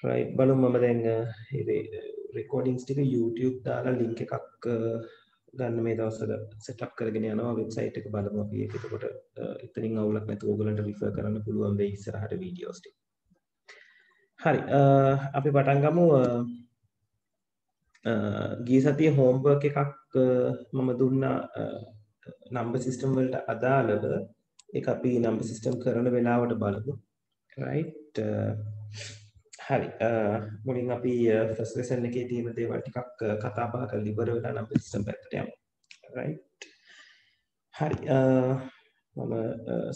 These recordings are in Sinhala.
right බලමු මම දැන් මේ recordings ටික YouTube දාලා link එකක් ගන්න මේ දවස්වල set up කරගෙන යනවා website එක බලමු අපි ඒක. එතකොට එතනින් අවුලක් නැතුව ඔයගලන්ට refer කරන්න පුළුවන් වෙයි ඉස්සරහට videos ටික. හරි අපි පටන් ගමු. ගිය සතියේ homework එකක් මම දුන්නා number system වලට අදාළව. ඒක අපි number system කරන වෙලාවට බලමු. right හරි මුලින් අපි first lesson එකේ තියෙන දේවල් ටිකක් කතා බහ කරලා ඉවර වෙලා number system පැත්තට යමු. right හරි මම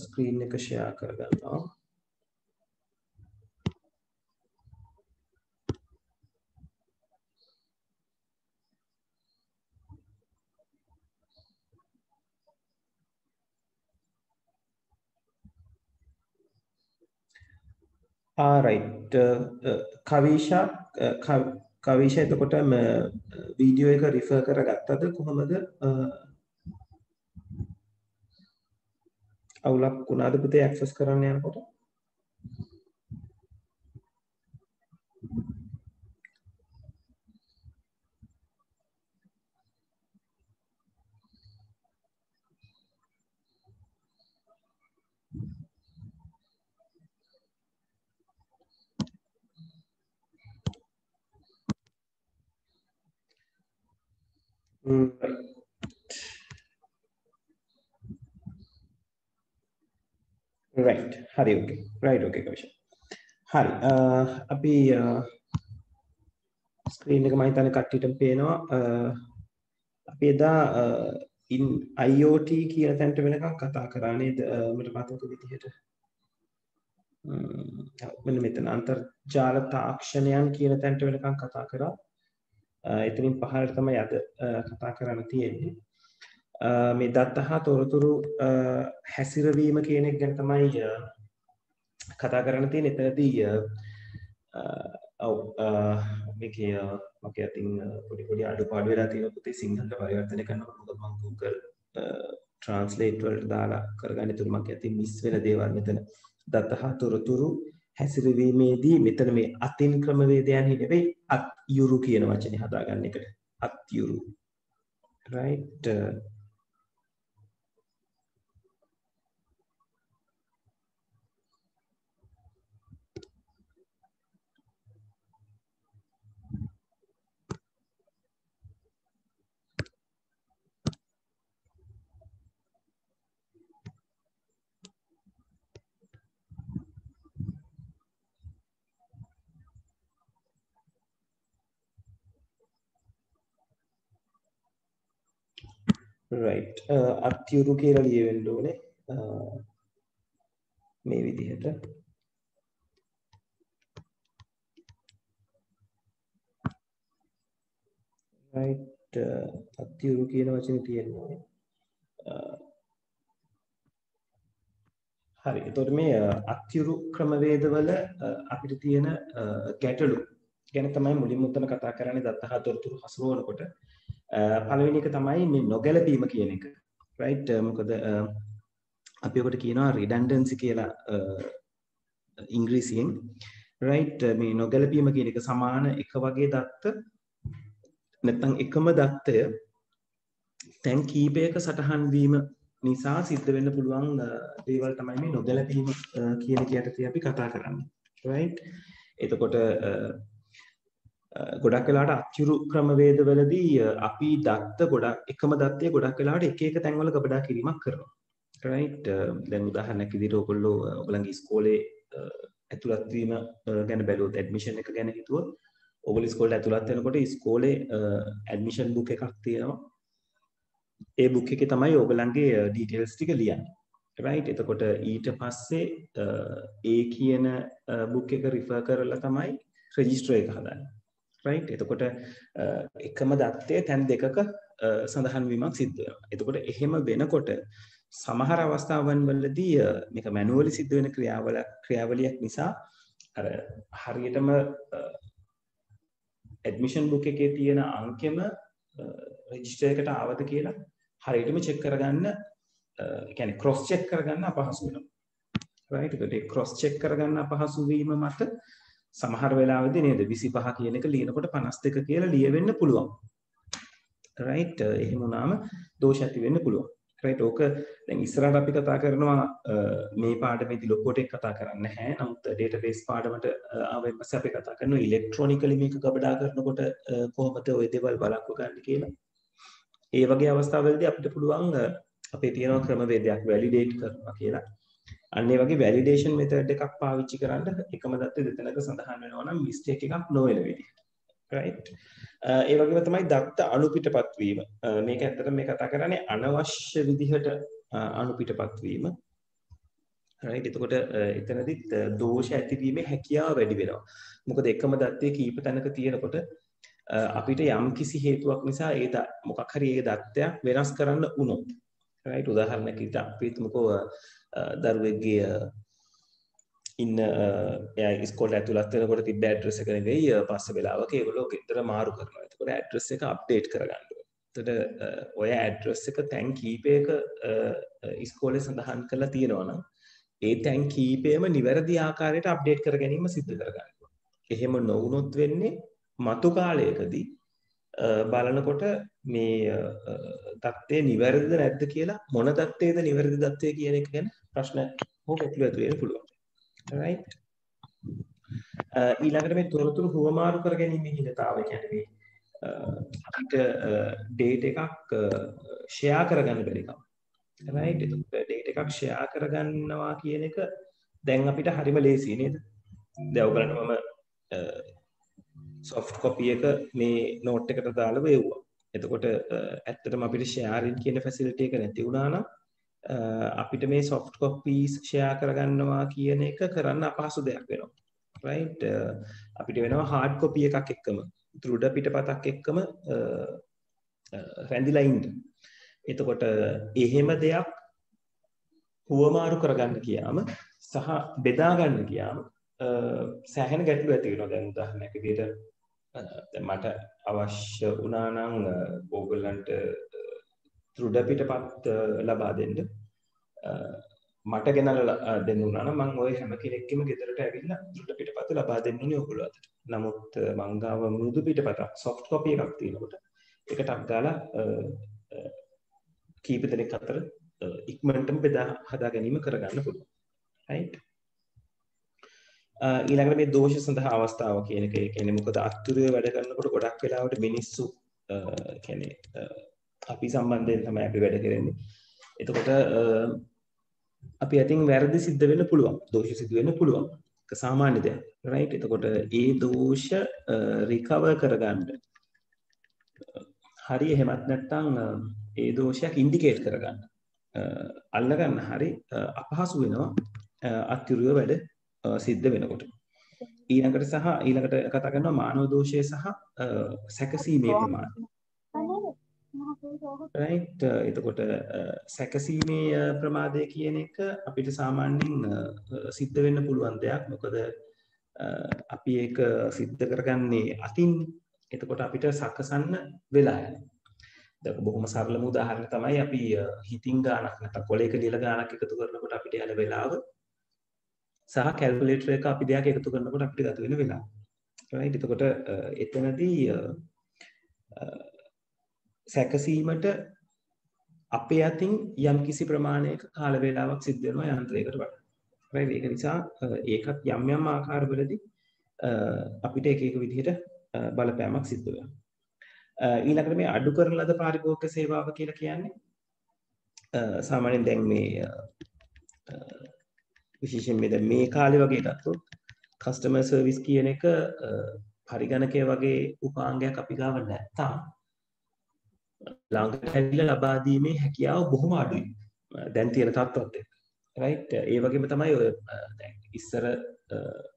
screen එක share කරගන්නවා. right කවිෂා එතකොට වීඩියෝ එක රිෆර් කරගත්තද කොහොමද අවුලක් වුණාද පුතේ ඇක්සස් කරන්න යනකොට? right hari okay right okay kavishya hari අපි screen එක මම හිතන්නේ කට්ටියටම පේනවා අපි එදා in IoT කියන තැනට වෙනකන් කතා කරා නේද මට මතක විදිහට මෙන්න මෙතන අන්තර්ජාල තාක්ෂණයන් කියන තැනට වෙනකන් කතා කරා එතනින් පහළට තමයි අද කතා කරන්න තියෙන්නේ මේ දත්ත හා තොරතුරු හැසිරවීම කියන එක ගැන තමයි කතා කරන්න තියෙන්නේ. එතනදී මේකේ මගේ අතින් පොඩි අඩුපාඩු වෙලා තියෙන පුතේ සිංහලට පරිවර්තනය කරනකොට මොකද මම Google Translate වලට දාලා කරගන්න. ඒතුළු මගේ අතින් මිස් වෙන දේවල් මෙතන දත්ත හා තොරතුරු හැසිරවීමේදී මෙතන මේ අතින් ක්‍රමවේදයන්හි නෙවෙයි අත්යුරු කියන වචනේ හදාගන්න එකට. අත්යුරු right right අත්යුරු කියලා ලියවෙන්න ඕනේ මේ විදිහට right අත්යුරු කියන වචනේ තියෙනවා හරි එතකොට මේ අත්යුරු ක්‍රමවේදවල අපිට තියෙන ගැටලු ගැන තමයි මුලින්ම උතන කතා කරන්නේ දත්ත හා තොරතුරු හසුරවනකොට පළවෙනි එක තමයි මේ නොගැලපීම කියන එක right මොකද අපි ඔකට කියනවා redundancy කියලා ඉංග්‍රීසියෙන් right මේ නොගැලපීම කියන එක සමාන එක වගේ දත්ත නැත්නම් එකම දත්තය තැන් කීපයක සටහන් වීම නිසා සිද්ධ වෙන්න පුළුවන් දේවල් තමයි මේ නොගැලපීම කියන එක යටතේ අපි කතා කරන්නේ right එතකොට ගොඩක් වෙලාවට අත්‍යුරු ක්‍රමවේදවලදී අපි දත්ත ගොඩක් එකම දත්තය ගොඩක් වෙලාවට එක එක තැන්වල ගබඩා කිරීමක් කරනවා right දැන් උදාහරණයක් විදිහට ඔයගොල්ලෝ ඔයගලගේ ඉස්කෝලේ ඇතුළත් වීම ගැන බැලුවොත් ඇඩ්මිෂන් එක ගැන හිතුවොත් ඔයගොල්ලෝ ඉස්කෝලේ ඇතුළත් වෙනකොට ඉස්කෝලේ ඇඩ්මිෂන් බුක් එකක් තියෙනවා ඒ බුක් එකේ තමයි ඔයගලගේ ඩීටේල්ස් ටික ලියන්නේ right එතකොට ඊට පස්සේ ඒ කියන බුක් එක රිෆර් කරලා තමයි රෙජිස්ටර් එක හදන්නේ right එතකොට එකම දත්තයේ තැන් දෙකක සඳහන් වීමක් සිද්ධ වෙනවා. එතකොට එහෙම වෙනකොට සමහර අවස්ථාවන් වලදී මේක මැනුවලි සිද්ධ වෙන ක්‍රියාවලියක් නිසා අර හරියටම ඇඩ්මිෂන් බුක් එකේ තියෙන අංකෙම රෙජිස්ටර් එකට ආවද කියලා හරියටම චෙක් කරගන්න කියන්නේ ක්‍රොස් චෙක් කරගන්න අපහසු වෙනවා. right එතකොට ඒ ක්‍රොස් චෙක් කරගන්න අපහසු වීම මත සමහර වෙලාවෙදී නේද 25 කියන එක ලියනකොට 52 කියලා ලියවෙන්න පුළුවන්. right එහෙම වුණාම දෝෂ ඇති වෙන්න පුළුවන්. right ඕක දැන් ඉස්සරහට අපි කතා කරනවා මේ පාඩමේදී ලොකුවට කතා කරන්නේ නැහැ. නමුත් database පාඩමට ආවෙන් පස්සේ අපි කතා කරනවා ඉලෙක්ට්‍රොනිකලි මේක ගබඩා කරනකොට කොහොමද ওই දේවල් බලක්ව ගන්න කියලා. ඒ වගේ අවස්ථාවලදී අපිට පුළුවන් අපේ තියෙන ක්‍රමවේදයක් වැලිඩේට් කරනවා කියලා. අන්න ඒ වගේ වැලිඩේෂන් මෙතඩ් එකක් පාවිච්චි කරන්න එකම දත්තේ දෙතැනක සඳහන් වෙනවා නම් මිස්ටේක් එකක් නොවන විදිහට. right ඒ වගේම තමයි දත්ත අනුපිටපත් වීම. මේක ඇත්තටම මේ කතා කරන්නේ අනවශ්‍ය විදිහට අනුපිටපත් වීම. right එතකොට එතනදිත් දෝෂ ඇතිවීමේ හැකියාව වැඩි වෙනවා. මොකද එකම දත්තේ කීප තැනක තියෙනකොට අපිට යම් කිසි හේතුවක් නිසා ඒ මොකක් හරි ඒ දත්තයක් වෙනස් කරන්න වුණොත් right උදාහරණයක් විදිහට අපි හිතමුකෝ දරුවෙක්ගේ ඉන්න එයා ඉස්කෝලේ ඇතුළත් වෙනකොට තිබ්බ ඇඩ්‍රස් එක නෙවෙයි පස්සේ වෙලාවක ඒගොල්ලෝ ගෙදර මාරු කරනවා. එතකොට ඇඩ්‍රස් එක අප්ඩේට් කරගන්න ඕනේ. එතකොට ඔය ඇඩ්‍රස් එක තැන් කීපයක ඉස්කෝලේ සඳහන් කරලා තියෙනවා නම් ඒ තැන් කීපෙම නිවැරදි ආකාරයට අප්ඩේට් කර ගැනීම සිදු කරගන්න ඕනේ. එහෙම නොවුනොත් වෙන්නේ මතු කාලයකදී බලනකොට මේ தත්ත්වය නිවැරදිද නැද්ද කියලා මොන தත්ත්වයේද නිවැරදි தත්ත්වය කියන එක ගැන ප්‍රශ්න හෝ ගැටලු ඇති වෙන්න පුළුවන්. right ඊළඟට මේ තොරතුරු හුවමාරු කර ගැනීමේ හිලතාවය කියන්නේ මේ අපිට data එකක් share කරගන්න බැරි කම. right එතකොට data එකක් share කරගන්නවා කියන එක දැන් අපිට හරිම ලේසි නේද? දැන් ඔයගලන්ට මම soft copy එක මේ note එකට දාලා වේවුවා. එතකොට ඇත්තටම අපිට sharing කියන facility එක නැති වුණා නම් අපිට මේ soft copies share කරගන්නවා කියන එක කරන්න අපහසු දෙයක් වෙනවා. right අපිට වෙනවා hard copy එකක් එක්කම දෘඩ පිටපතක් එක්කම රැඳිලා ඉන්න. එතකොට එහෙම දෙයක් හුවමාරු කරගන්න ගියාම සහ බෙදා ගන්න ගියාම සෑහෙන ගැටලු ඇති වෙනවා. දැන් උදාහරණයක් විදිහට දැන් මට අවශ්‍ය වුණා නම් ඕගොල්ලන්ට දෘඩ පිටපත් ලබා දෙන්න මට ගෙනල්ලා දෙන්න උනා නම් මම ওই හැම කෙනෙක්ගෙම ගෙදරට ඇවිල්ලා දෘඩ පිටපත් ලබා දෙන්න ඕනේ ඔයගොල්ලෝ අතට. නමුත් මං ගාව මෘදු පිටපතක් soft copy එකක් තියෙනකොට ඒකටක් දාලා කීප දෙනෙක් අතර ඉක්මනටම බෙදා හදා ගැනීම කරගන්න පුළුවන්. right ඊළඟට මේ දෝෂ සඳහා අවස්ථාව කියන එක කියන්නේ මොකද අත්තුරුවේ වැඩ කරනකොට ගොඩක් වෙලාවට මිනිස්සු කියන්නේ අපි සම්බන්ධයෙන් තමයි අපි වැඩ කරන්නේ. එතකොට අපි අතින් වැරදි සිද්ධ වෙන්න පුළුවන්. දෝෂ සිද්ධ වෙන්න පුළුවන්. ඒක සාමාන්‍ය දෙයක්. right එතකොට ඒ දෝෂ රිකවර් කරගන්න හරි එහෙමත් නැත්නම් ඒ දෝෂයක් ඉන්ඩිකේට් කරගන්න අල්ලගන්න හරි අපහසු වෙනවා අත්තුරුවේ වැඩ සිද්ධ වෙනකොට. ඊළඟට කතා කරනවා මානව දෝෂය සහ සැකසීමේ ප්‍රමාණය. right එතකොට සැකසීමේ ප්‍රමාදය කියන එක අපිට සාමාන්‍යයෙන් සිද්ධ වෙන්න පුළුවන් දෙයක්. මොකද අපි ඒක සිද්ධ කරගන්නේ අතින්. එතකොට අපිට සකසන්න වෙලා යනවා. දැන් බොහොම සරලම උදාහරණ තමයි අපි හිතින් ගානක් නැත්නම් කොලයක ලියලා ගානක් එකතු කරනකොට අපිට යන වෙලාව සහ කැල්කියුලේටර් එක අපි දෙයක් එකතු කරනකොට අපිට ගත වෙන වෙලාව. right එතකොට එතනදී සැකසීමට අපේ අතින් යම් කිසි ප්‍රමාණයක කාල වේලාවක් සිද්ධ වෙනවා යන්ත්‍රයකට වඩා. right ඒක නිසා ඒකත් යම් ආකාරවලදී අපිට එක එක විදිහට බලපෑමක් සිද්ධ වෙනවා. ඊළඟට මේ අඩු කරන ලද පාරිභෝගික සේවාව කියලා කියන්නේ සාමාන්‍යයෙන් දැන් මේ විශේෂයෙන් මේ කාලේ වගේ ගත්තොත් කස්ටමර් සර්විස් කියන එක පරිගණකය වගේ උපාංගයක් අපි ගාව නැත්තම් ළඟට ඇවිල්ලා ලබා දීමේ හැකියාව බොහොම අඩුයි. දැන් තියෙන තත්ත්වත් එක්ක. right ඒ වගේම තමයි ඔය දැන් ඉස්සර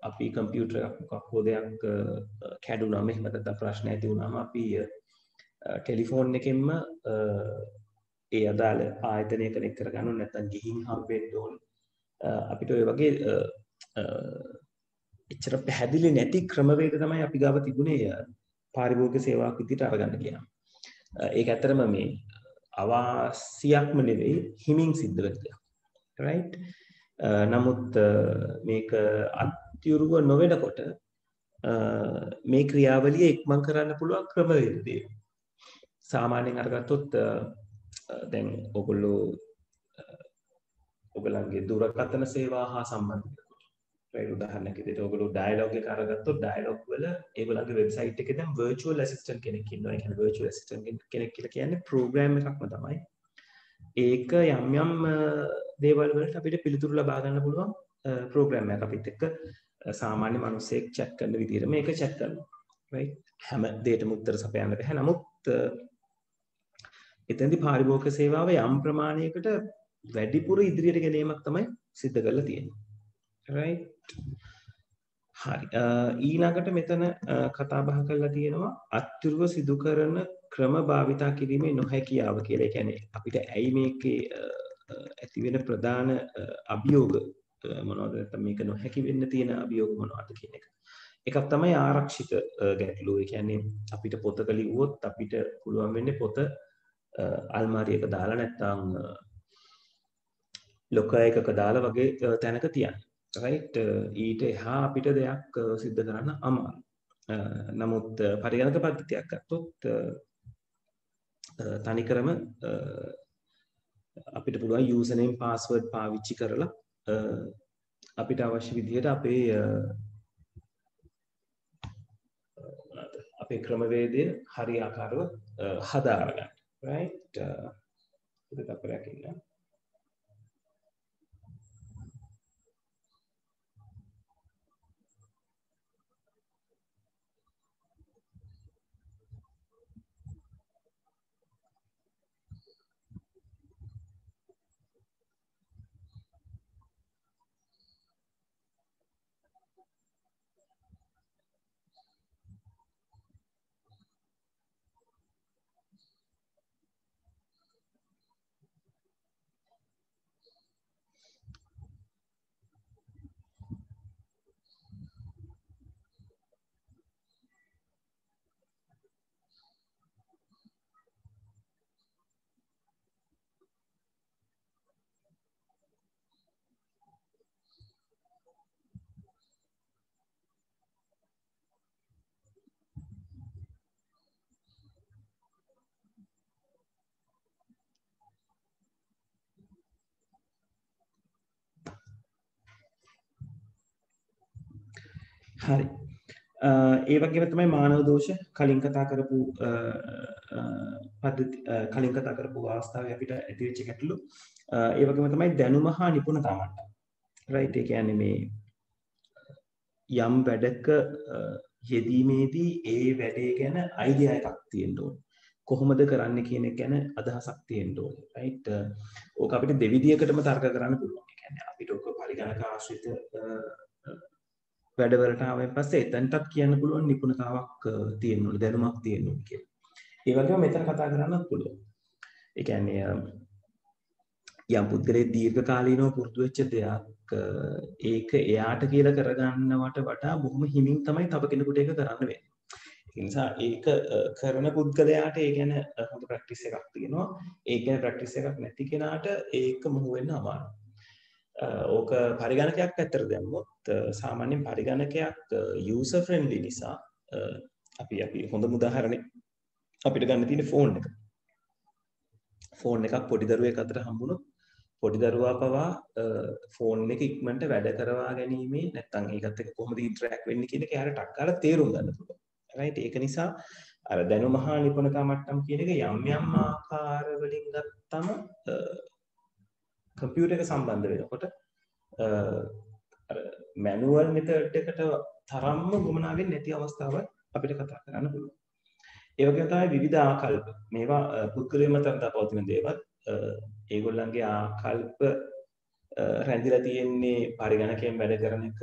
අපි කම්පියුටර් එකක් මොකක් හෝ දෙයක් කැඩුනම එහෙම නැත්නම් ප්‍රශ්න ඇති වුනම අපි ටෙලිෆෝන් එකෙන්ම ඒ අදාළ ආයතනය කනෙක්ට් කරගන්න ඕනේ නැත්නම් ගිහින් හම්බෙන්න ඕනේ. අපිට ඔය වගේ එච්චර පැහැදිලි නැති ක්‍රමවේද තමයි අපි ගාව තිබුණේ පාරිභෝගික සේවාවක් විදිහට අරගන්න කියනවා. ඒක ඇත්තටම මේ අවාසියක්ම නෙවෙයි හිමින් සිද්ධ වෙන දෙයක්. right නමුත් මේක අත්‍යුරුව නොවෙනකොට මේ ක්‍රියාවලිය ඉක්මන් කරන්න පුළුවන් ක්‍රමවේදය. සාමාන්‍යයෙන් අරගත්තොත් දැන් ඔයගොල්ලෝ ඔයගලන්ගේ දුරකථන සේවා හා සම්බන්ධ වෙන උදාහරණයක් විදිහට ඔයගොල්ලෝ ඩයලොග් එක අරගත්තොත් ඩයලොග් වල ඒගොල්ලන්ගේ වෙබ්සයිට් එකේ දැන් virtual assistant කෙනෙක් ඉන්නවා. ඒ කියන්නේ virtual assistant කෙනෙක් කියලා කියන්නේ ප්‍රෝග්‍රෑම් එකක්ම තමයි. ඒක යම් යම් දේවල් වලට අපිට පිළිතුරු ලබා ගන්න පුළුවන් ප්‍රෝග්‍රෑම් එකක් අපිත් එක්ක සාමාන්‍ය මිනිස්සෙක් chat කරන විදිහට මේක chat කරනවා. right හැම දෙයකටම උත්තර සපයන්න බැහැ. නමුත් එතෙන්දී පාරිභෝගික සේවාව යම් ප්‍රමාණයකට වැඩිපුර ඉදිරියට ගෙනීමක් තමයි සිද්ධ කරලා තියෙන්නේ. right හරි ඊළඟට මෙතන කතා බහ කරලා තියෙනවා අත්‍යවශ්‍ය සිදු කරන ක්‍රම භාවිතා කිරීමේ නොහැකියාව කියලා. ඒ කියන්නේ අපිට ඇයි මේකේ ඇති වෙන ප්‍රධාන අභියෝග මොනවද නැත්නම් මේක නොහැකි වෙන්න තියෙන අභියෝග මොනවද කියන එක. එකක් තමයි ආරක්ෂිත ගැටලුව. ඒ කියන්නේ අපිට පොතක ලිව්වොත් අපිට පුළුවන් වෙන්නේ පොත අල්මාරියක දාලා නැත්නම් ලොකර් එකක දාලා වගේ තැනක තියන්න. right ඊට එහා අපිට දෙයක් සිද්ධ කරන්න අමාරුයි. නමුත් පරිගණක පද්ධතියක් ගත්තොත් තනිකරම අපිට පුළුවන් username password පාවිච්චි කරලා අපිට අවශ්‍ය විදිහට අපේ ක්‍රමවේදය හරියාකාරව හදාගන්න. right ඒක තත්පරයක් ඉන්න. හරි ඒ වගේම තමයි මානව දෝෂ කලින් කතා කරපු පද්ධති කලින් කතා කරපු අවස්ථාවේ අපිට ඇති වෙච්ච ගැටලු ඒ වගේම තමයි දැනුම හා නිපුණතා මට්ටම right ඒ කියන්නේ මේ යම් වැඩක යෙදීමේදී ඒ වැඩේ ගැන අයිඩියා එකක් තියෙන්න ඕනේ කොහොමද කරන්නේ කියන එක ගැන අදහසක් තියෙන්න ඕනේ right ඕක අපිට දෙවිදියකටම තර්ක කරන්න පුළුවන් ඒ කියන්නේ අපිට ඕක පරිගණක ආශ්‍රිත වැඩවලට ආවෙන් පස්සේ එතනටත් කියන්න පුළුවන් නිපුණතාවක් තියෙන්න ඕනේ දැනුමක් තියෙන්න ඕනේ කියලා. ඒ වගේම මෙතන කතා කරන්නත් පුළුවන්. ඒ කියන්නේ යම් පුද්ගලයෙක් දීර්ඝ කාලීනව පුරුදු වෙච්ච දෙයක් ඒක එයාට කියලා කරගන්නවට වඩා බොහොම හිමින් තමයි තව කෙනෙකුට ඒක කරන්න වෙන්නේ. ඒ නිසා ඒක කරන පුද්ගලයාට ඒ ගැන හොඳ ප්‍රැක්ටිස් එකක් තියෙනවා. ඒ ගැන ප්‍රැක්ටිස් එකක් නැති කෙනාට ඒක මුහු වෙන්න අමාරුයි. ඕක පරිගණකයක් ඇත්තට දැම්මොත් සාමාන්‍යයෙන් පරිගණකයක් user friendly නිසා අපි හොඳම උදාහරණේ අපිට ගන්න තියෙන ෆෝන් එක. ෆෝන් එකක් පොඩි දරුවෙක් අතට හම්බුනොත් පොඩි දරුවා පවා ෆෝන් එක ඉක්මනට වැඩ කරවා ගැනීමේ නැත්නම් ඒකත් එක්ක කොහොමද ඉන්ටරැක්ට් වෙන්නේ කියන එක යාට ටක් ගාලා තේරුම් ගන්න පුළුවන්. right ඒක නිසා අර දැනුම හා නිපුණතා මට්ටම කියන එක යම් යම් ආකාර වලින් ගත්තම කම්පියුටර් එක සම්බන්ධ වෙනකොට අර මැනුවල් මෙතඩ් එකට තරම්ම ගමනා වෙන්නේ නැති අවස්ථාවක් අපිට කතා කරන්න පුළුවන්. ඒ වගේම තමයි විවිධ ආකල්ප. මේවා පුද්ගලයන් මත පවතින දේවල්. ඒගොල්ලන්ගේ ආකල්ප රැඳිලා තියෙන්නේ පරිගණකයෙන් වැඩ කරන එක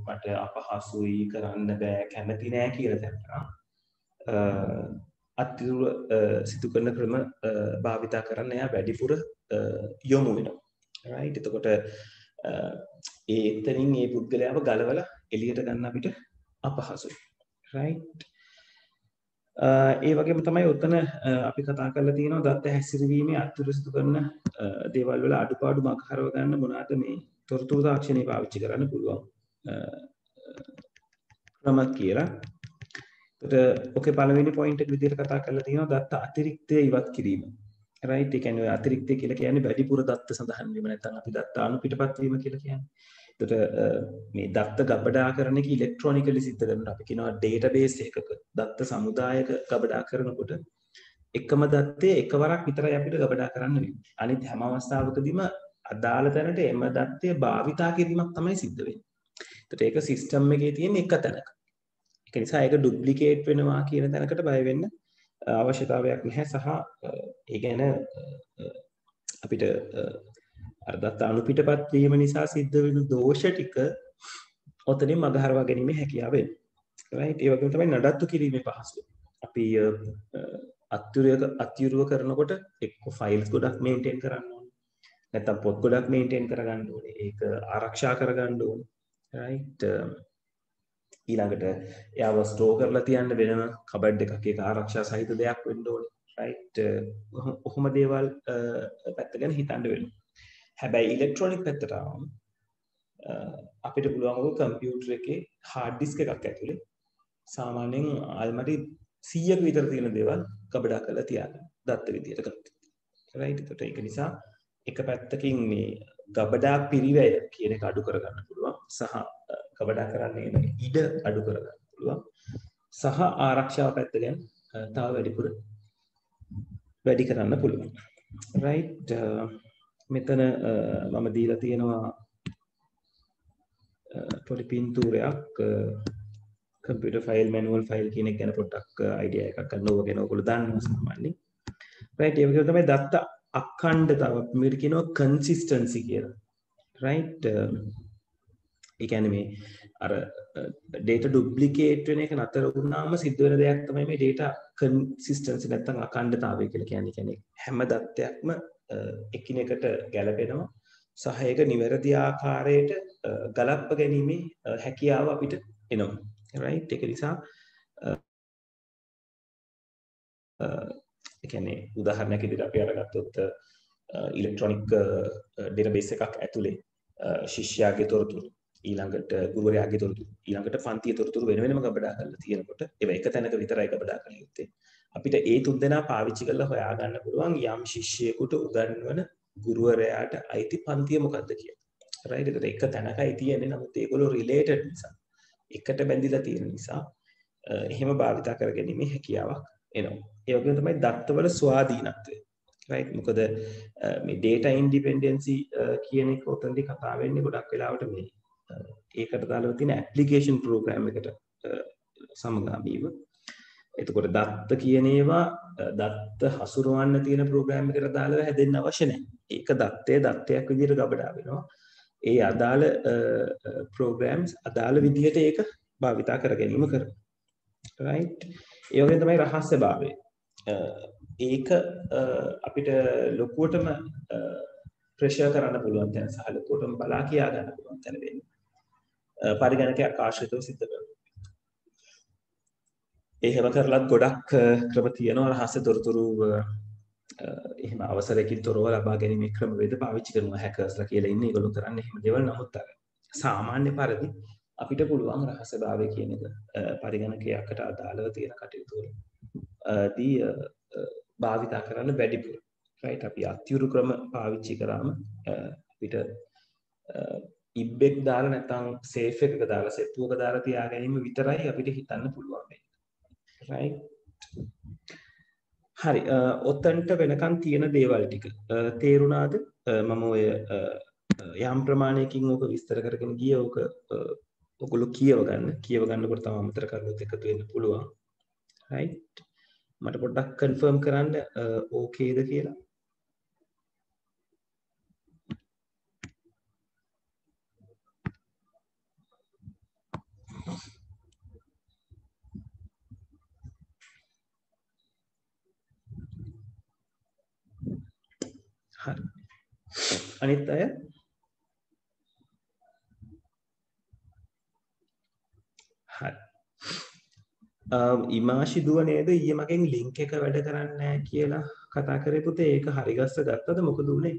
මට අපහසුයි කරන්න බෑ කැමති නෑ කියලා දැනනවා. අත්‍යවශ්‍ය සිදු කරන ක්‍රම භාවිතා කරන්න එයා වැඩිපුර යොමු වෙනවා. right එතකොට එතනින් මේ පුද්ගලයාව ගලවලා එළියට ගන්න අපිට අපහසුයි. right ඒ වගේම තමයි උතන අපි කතා කරලා තියෙනවා දත්ත හැසිරවීමේ අතුරු සිදු කරන දේවල් වල අඩුපාඩු මගහරව ගන්න මොනවාද මේ තොරතුරු තාක්ෂණය පාවිච්චි කරන්න පුළුවන් ක්‍රම කියලා. එතකොට ඔකේ පළවෙනි පොයින්ට් එක විදිහට කතා කරලා තියෙනවා දත්ත අතිරික්තය ඉවත් කිරීම. රයිට් ඒ කියන්නේ අතිරික්තය කියලා කියන්නේ වැඩිපුර දත්ත සඳහන් වීම නැත්නම් අපි දත්ත අනුපිටපත් වීම කියලා කියන්නේ. එතකොට මේ දත්ත ගබඩා කරන එක ඉලෙක්ට්‍රොනිකලි සිද්ධ කරනවා. අපි කියනවා ඩේටාබේස් එකක දත්ත සමුදායක ගබඩා කරනකොට එකම දත්තේ එකවරක් විතරයි අපිට ගබඩා කරන්න වෙන්නේ. අනිත් හැම අවස්ථාවකදීම අදාළ තැනට එම දත්තය භාවිතා කිරීමක් තමයි සිද්ධ වෙන්නේ. එතකොට ඒක සිස්ටම් එකේ තියෙන එක තැනක. ඒක නිසා ඒක ඩුප්ලිකේට් වෙනවා කියන තැනකට බය වෙන්න අවශ්‍යතාවයක් නැහැ සහ ඒ ගැන අපිට අර දත්ත අනුපිටපත් වීම නිසා සිද්ධ වෙන දෝෂ ටික ඔතනින් මගහරවා ගැනීමේ හැකියාව වෙනවා. රයිට් ඒ වගේම තමයි නඩත්තු කිරීමේ පහසුව. අපි අත්යුරුව කරනකොට එක්ක ෆයිල්ස් ගොඩක් මේන්ටේන් කරන්න ඕනේ. නැත්නම් පොත් ගොඩක් මේන්ටේන් කරගන්න ඕනේ. ඒක ආරක්ෂා කරගන්න ඕනේ. රයිට් ඊළඟට එයාව ස්ටෝර් කරලා තියන්න වෙනම කබඩ් එකක ඒක ආරක්ෂා සහිත දෙයක් වෙන්න ඕනේ. රයිට් ඔහොම දේවල් පැත්ත ගැන හිතන්න වෙනවා. හැබැයි ඉලෙක්ට්‍රොනික පැත්තට ආවම අපිට පුළුවන් කම්පියුටර් එකේ හાર્ඩ් ඩිස්ක් එකක් ඇතුලේ සාමාන්‍යයෙන් අල්මාරි 100ක විතර තියෙන දේවල් ගබඩා කරලා තියාගන්න දත්ත විදියට ගත්තා. රයිට් ඒකට ඒක නිසා එක පැත්තකින් මේ ගබඩා පිරිවැය කියන එක අඩු කරගන්න පුළුවන් සහ ගබඩා කරන්නේ ඉඩ අඩු කරගන්න පුළුවන් සහ ආරක්ෂාව පැත්ත ගැන තව වැඩිපුර වැඩි කරන්න පුළුවන්. රයිට් මෙතන මම දීලා තියෙනවා පොඩි පින්තූරයක් කම්පියුටර් ෆයිල් මැනුවල් ෆයිල් කියන එක ගැන පොඩ්ඩක් අයිඩියා එකක් ගන්න ඕක ගැන ඔයගොල්ලෝ දන්නවා සාමාන්‍යයෙන්. රයිට් ඒ වගේ තමයි දත්ත අඛණ්ඩතාව මේකට කියනවා කන්සිස්ටන්සි කියලා. රයිට් ඒ කියන්නේ මේ අර data duplicate වෙන එක නතර වුණාම සිද්ධ වෙන දෙයක් තමයි මේ data consistency නැත්නම් අඛණ්ඩතාවය කියලා කියන්නේ. කියන්නේ හැම දත්තයක්ම එකිනෙකට ගැලපෙනවා සහ ඒක නිවැරදි ආකාරයට ගලප ගැනීමේ හැකියාව අපිට එනවා. රයිට් ඒක නිසා ඒ කියන්නේ උදාහරණයක් විදිහට අපි අරගත්තොත් ඉලෙක්ට්‍රොනික ඩේටාබේස් එකක් ඇතුලේ ශිෂ්‍යයාගේ තොරතුරු ඊළඟට ගුරුවරයාගේ තොරතුරු ඊළඟට පන්තියේ තොරතුරු වෙන වෙනම ගබඩා කරලා තියෙනකොට ඒවා එක තැනක විතරයි ගබඩා කරලා යුත්තේ. අපිට ඒ තුන් දෙනා පාවිච්චි කරලා හොයාගන්න පුළුවන් යම් ශිෂ්‍යයෙකුට උගන්වන ගුරුවරයාට අයිති පන්තිය මොකක්ද කියලා. රයිට් ඒකට එක තැනකයි තියෙන්නේ. නමුත් ඒගොල්ලෝ රිලේටඩ් නිසා එකට බැඳිලා තියෙන නිසා එහෙම භාවිතා කරගැනීමේ හැකියාවක් එනවා. ඒ වගේම තමයි දත්තවල ස්වාධීනත්වය. රයිට් මොකද මේ data independence කියන එක උතන්දි කතා වෙන්නේ ගොඩක් වෙලාවට මේ ඒකට දාලා තියෙන application program එකට සමගාමීව. එතකොට දත්ත කියන ඒවා දත්ත හසුරවන්න තියෙන program එකකට දාලා හැදෙන්න අවශ්‍ය නැහැ. ඒක දත්තයක් විදිහට ගබඩා වෙනවා. ඒ අදාළ programs අදාළ විදිහට ඒක භාවිතා කර ගැනීම කරනවා. right ඒ වගේ තමයි රහස්‍යභාවය. ඒක අපිට ලොකුවටම ප්‍රෙෂර් කරන්න පුළුවන් තැන සහ ලොකුවටම බලා කියා ගන්න පුළුවන් තැන වෙන්නේ. පරිගණකයක් ආශ්‍රිතව සිද්ධ කරනවා. එහෙම කරලත් ගොඩක් ක්‍රම තියෙනවා රහස්‍ය තොරතුරු එහෙම අවසරයකින් තොරව ලබා ගැනීමේ ක්‍රමවේද පාවිච්චි කරනවා හැකර්ස්ලා කියලා ඉන්නේ. ඒගොල්ලෝ කරන්නේ එහෙම දේවල්. නමුත් අර සාමාන්‍ය පරිදි අපිට පුළුවන් රහස්‍යභාවය කියන එක පරිගණකයකට අදාළව තියෙන කටයුතු වලදී භාවිතා කරන්න වැඩිපුර. right අපි අත්‍යුරු ක්‍රම පාවිච්චි කරාම අපිට ඉබ්බෙක් දාලා නැත්නම් සේෆ් එකක දාලා සෙට්ටුවක දාලා තියා ගැනීම විතරයි අපිට හිතන්න පුළුවන් වෙන්නේ. right හරි ඔතන්ට වෙනකන් තියෙන දේවල් ටික තේරුණාද? මම ඔය යම් ප්‍රමාණයකින් ඕක විස්තර කරගෙන ගිය ඕක ඔගොල්ලෝ කියව ගන්නකොට තව අමතර කරුණුත් එකතු වෙන්න පුළුවන්. right මට පොඩ්ඩක් කන්ෆර්ම් කරන්න ඕකේද කියලා. හරි අනිත් අය හරි ඉමාෂි දුව නේද ඊයේ මගෙන් ලින්ක් එක වැඩ කරන්නේ නැහැ කියලා කතා කරේ පුතේ. ඒක හරි ගස්ස ගත්තද මොකද උනේ?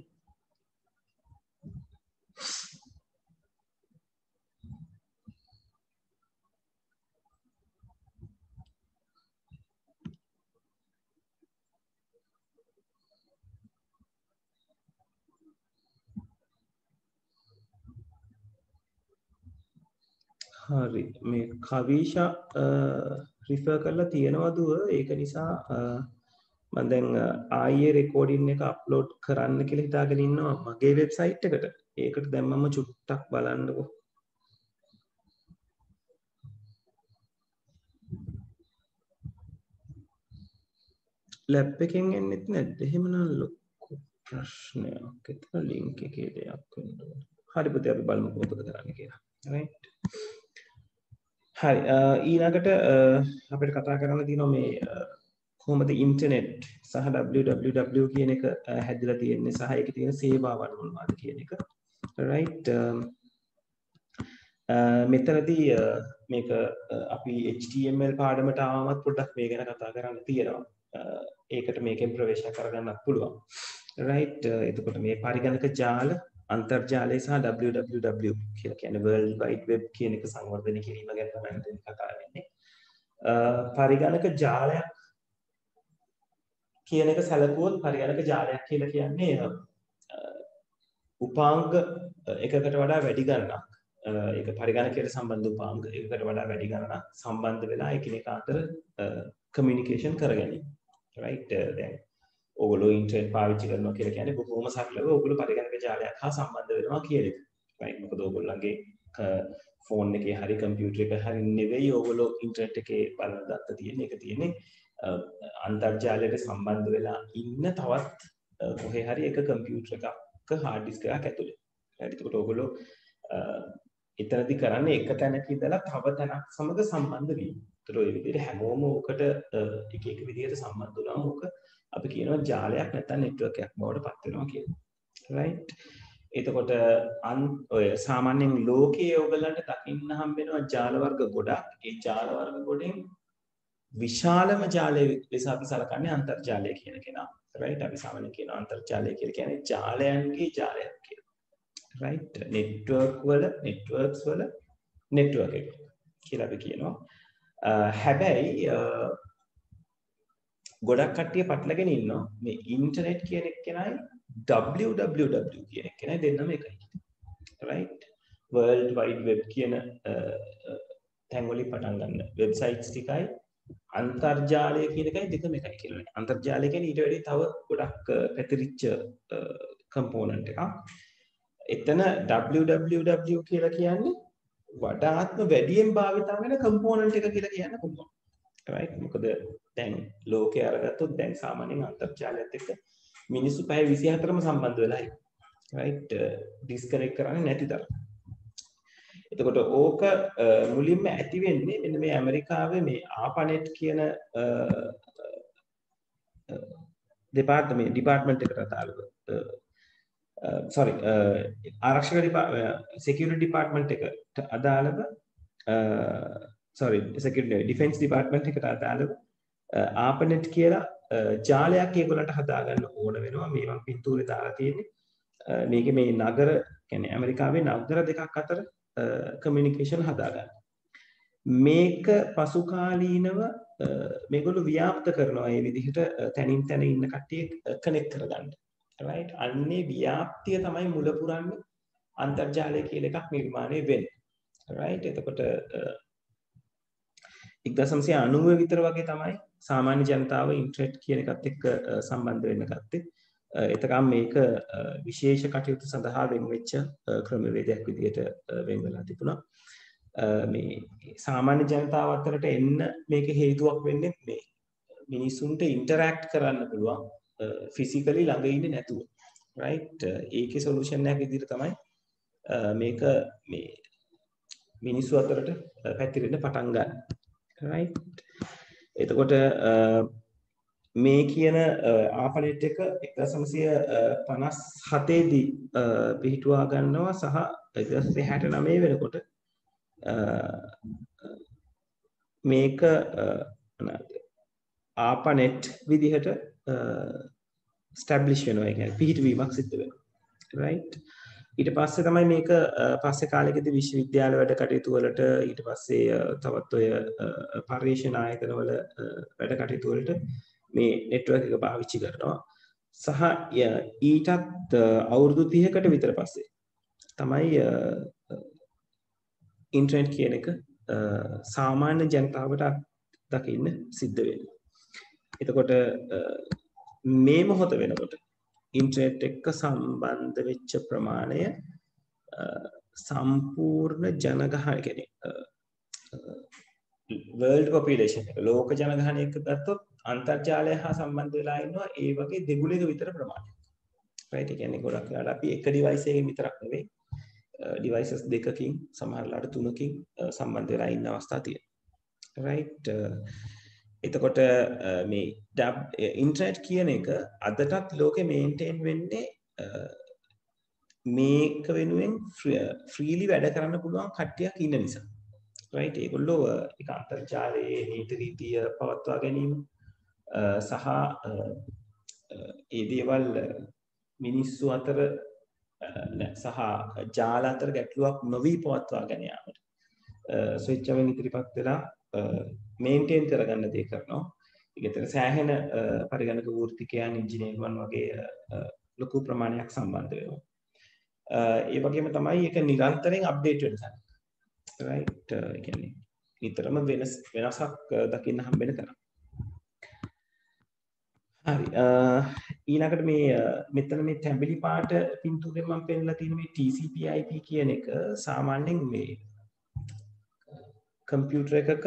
හරි මේ කවිෂා රිෆර් කරලා තියෙනවද ඒක නිසා මම දැන් ආයේ රෙකෝඩින් එක අප්ලෝඩ් කරන්න කියලා හිතාගෙන ඉන්නවා මගේ වෙබ්සයිට් එකට. ඒකට දැන් මම චුට්ටක් බලන්නකෝ. ලැබ් එකෙන් එන්නෙත් නැද්ද? එහෙමනම් ලොකු ප්‍රශ්නයක්. එතන ලින්ක් එකේ දෙයක් වෙන්න ඕන. හරි පුතේ අපි බලමු කොහොමද කරන්න කියලා. right. හරි ඊළඟට අපිට කතා කරන්න තියෙනවා මේ කොහොමද ඉන්ටර්නෙට් සහ www කියන එක හැදිලා තියෙන්නේ සහ ඒකේ තියෙන සේවාවන් මොනවද කියන එක. right. මෙතනදී මේක අපි HTML පාඩමට ආවමත් පොඩ්ඩක් මේ ගැන කතා කරන්න තියෙනවා. ඒකට මේකෙන් ප්‍රවේශ කරගන්නත් පුළුවන්. right. එතකොට මේ පරිගණක ජාල අන්තර්ජාලය සහ www කියලා කියන්නේ World Wide Web කියන එක සංවර්ධනය කිරීම ගැන තමයි මෙතන කතා වෙන්නේ. පරිගණක ජාලයක් කියන එක සැලකුවොත් පරිගණක ජාලයක් කියලා කියන්නේ උපාංග එකකට වඩා වැඩි ගණනක් ඒක පරිගණකයට සම්බන්ධ උපාංග එකකට වඩා වැඩි ගණනක් සම්බන්ධ වෙලා එකිනෙකා අතර කමියුනිකේෂන් කරගැනීම. right. දැන් ඔයගොල්ලෝ ඉන්ටර්නෙට් පාවිච්චි කරනවා කියලා කියන්නේ බොහොම සරලව ඔයගොල්ලෝ පරිගණක ජාලයක් හා සම්බන්ධ වෙනවා කියන එක. right. මොකද ඔයගොල්ලන්ගේ ෆෝන් එකේ හරි කම්පියුටර් එකේ හරි නෙවෙයි ඔයගොල්ලෝ ඉන්ටර්නෙට් එකේ බලන දත්ත තියෙන එක තියෙන්නේ අන්තර්ජාලයට සම්බන්ධ වෙලා ඉන්න තවත් කොහේ හරි එක කම්පියුටර් එකක හાર્ඩ් ඩිස්ක් එකක් ඇතුලේ. right. ඒකට ඔයගොල්ලෝ එතනදී කරන්නේ එක තැනක ඉඳලා තව තැනක් සමග සම්බන්ධ වීම. ඒතර ඔය විදිහට හැමෝම ඔකට එක එක විදිහට සම්බන්ධ වුණාම ඔක අපි කියනවා ජාලයක් නැත්නම් නෙට්වර්ක් එකක් බවට පත් වෙනවා කියලා. right. එතකොට ඔය සාමාන්‍යයෙන් ලෝකයේ ඔයගලන්ට දකින්න හම්බ වෙනවා ජාල වර්ග ගොඩක්. ඒ ජාල වර්ග ගොඩෙන් විශාලම ජාලය ලෙස අපි සලකන්නේ අන්තර්ජාලය කියන කෙනා. right. අපි සාමාන්‍යයෙන් කියන අන්තර්ජාලය කියලා කියන්නේ ජාලයන්ගේ ජාලයක් කියලා. right. networks වල network එක කියලා අපි කියනවා. හැබැයි ගොඩක් කට්ටිය පටලගෙන ඉන්නවා මේ ඉන්ටර්නෙට් කියන එක කෙනයි www කියන එක කෙනයි දෙන්නම එකයි. right. world wide web කියන තැන් වලින් පටන් ගන්න වෙබ්සයිට්ස් ටිකයි අන්තර්ජාලය කියන එකයි දෙකම එකයි කියලා. අන්තර්ජාලය කියන්නේ ඊට වැඩි තව ගොඩක් පැතිරිච්ච කම්පෝනන්ට් එකක්. එතන www කියලා කියන්නේ වඩාත්ම වැඩියෙන් භාවිත වෙන කම්පෝනන්ට් එක කියලා කියන්න පුළුවන්. right. මොකද දැන් ලෝකේ අරගත්තොත් දැන් සාමාන්‍යයෙන් අන්තර්ජාලයත් එක්ක මිනිස්සු පැය 24ම සම්බන්ධ වෙලා ඉන්නේ. right. ඩිස්කනෙක්ට් කරන්නේ නැති තරම්. එතකොට ඕක මුලින්ම ඇති වෙන්නේ මෙන්න මේ ඇමරිකාවේ මේ ආපනෙට් කියන ඩිපාර්ට්මන්ට් එකට අදාළව ආරක්ෂක security department එකට අදාළව security defense department එකට අදාළව ආපනෙට් කියලා ජාලයක් ඒගොල්ලන්ට හදාගන්න ඕන වෙනවා. මේ මම පින්තූරේ දාලා තියෙන්නේ. මේකේ මේ නගර කියන්නේ ඇමරිකාවේ නගර දෙකක් අතර කමියුනිකේෂන් හදාගන්න. මේක පසු කාලීනව මේගොල්ලෝ ව්‍යාප්ත කරනවා මේ විදිහට තනින් තන ඉන්න කට්ටිය කනෙක්ට් කරගන්න. right. අන්නේ ව්‍යාප්තිය තමයි මුල පුරන්නේ අන්තර්ජාලය කියලා එකක් නිර්මාණය වෙන්නේ. right. එතකොට 1990 විතර වගේ තමයි සාමාන්‍ය ජනතාව ඉන්ටර්නෙට් කියන එකත් එක්ක සම්බන්ධ වෙන්න ගත්තේ. එතකම් මේක විශේෂ කටයුතු සඳහා වෙන් වෙච්ච ක්‍රමවේදයක් විදිහට වෙන් වෙලා තිබුණා. මේ සාමාන්‍ය ජනතාව අතරට එන්න මේක හේතුවක් වෙන්නේ මේ මිනිසුන්ට ඉන්ටරැක්ට් කරන්න පුළුවන් ෆිසිකලි ළඟ ඉන්නේ නැතුව. right. ඒකේ සොලියුෂන් එකක් විදිහට තමයි මේක මේ මිනිස්සු අතරට පැතිරෙන්න පටන් ගන්න. right. එතකොට මේ කියන ආපනෙට් එක 1957 දී පිහිටුවා ගන්නවා සහ 1969 වෙනකොට මේක ආපනෙට් විදිහට ස්ටැබ්ලිෂ් වෙනවා. ඒ කියන්නේ පිහිටවීමක් සිද්ධ වෙනවා. right. ඊට පස්සේ තමයි මේක පස්සේ කාලෙකදී විශ්වවිද්‍යාල වැඩ කටයුතු වලට ඊට පස්සේ තවත් ඔය පර්යේෂණ ආයතන වල වැඩ කටයුතු වලට මේ නෙට්වර්ක් එක පාවිච්චි කරනවා. සහ ඊටත් අවුරුදු 30කට විතර පස්සේ තමයි ඉන්ටර්නෙට් කියන එක සාමාන්‍ය ජනතාවට දකින්න සිද්ධ වෙනවා. එතකොට මේ මොහොත වෙනකොට ඉන්ටර්නෙට් එක්ක සම්බන්ධ වෙච්ච ප්‍රමාණය සම්පූර්ණ ජනගහනය කියන්නේ වර්ල්ඩ් පොපියුලේෂන් එක ලෝක ජනගහනය එක්ක ගත්තොත් අන්තර්ජාලය හා සම්බන්ධ වෙලා ඉන්නවා ඒ වගේ දෙගුණයක විතර ප්‍රමාණයක්. රයිට්. ඒ කියන්නේ ගොඩක් වෙලාවට අපි එක ඩිවයිස් එකකින් විතරක් නෙවෙයි ඩිවයිසස් දෙකකින් සමහරලාට තුනකින් සම්බන්ධ වෙලා ඉන්න අවස්ථා තියෙනවා. රයිට්. එතකොට මේ ඉන්ටර්නෙට් කියන එක අදටත් ලෝකෙ මේන්ටේන් වෙන්නේ මේක වෙනුවෙන් ෆ්‍රීලි වැඩ කරන්න පුළුවන් කට්ටියක් ඉන්න නිසා. රයිට්. ඒගොල්ලෝ ඒක අන්තර්ජාලයේ නීති රීතිය පවත්වා ගැනීම සහ ඒ දේවල් මිනිස්සු අතර සහ ජාල අතර ගැටලුවක් නොවී පවත්වා ගෙන යාමට ස්විච්චවෙන් ඉදිරිපත් වෙලා මේන්ටේන් කරගන්න දේ කරනවා. ඒකතර සෑහෙන පරිගණක වෘත්තිකයන් ඉංජිනේරුවන් වගේ ලොකු ප්‍රමාණයක් සම්බන්ධ වෙනවා. ඒ වගේම තමයි ඒක නිරන්තරයෙන් අප්ඩේට් වෙන තැන. රයිට්. ඒ කියන්නේ නිතරම වෙනසක් දකින්න හම්බෙන තැන. හරි. ඊළඟට මේ මෙතන මේ තැඹිලි පාට පින්තූරෙන් මම පෙන්නලා තියෙන මේ TCP/IP කියන එක සාමාන්‍යයෙන් මේ කම්පියුටර් එකක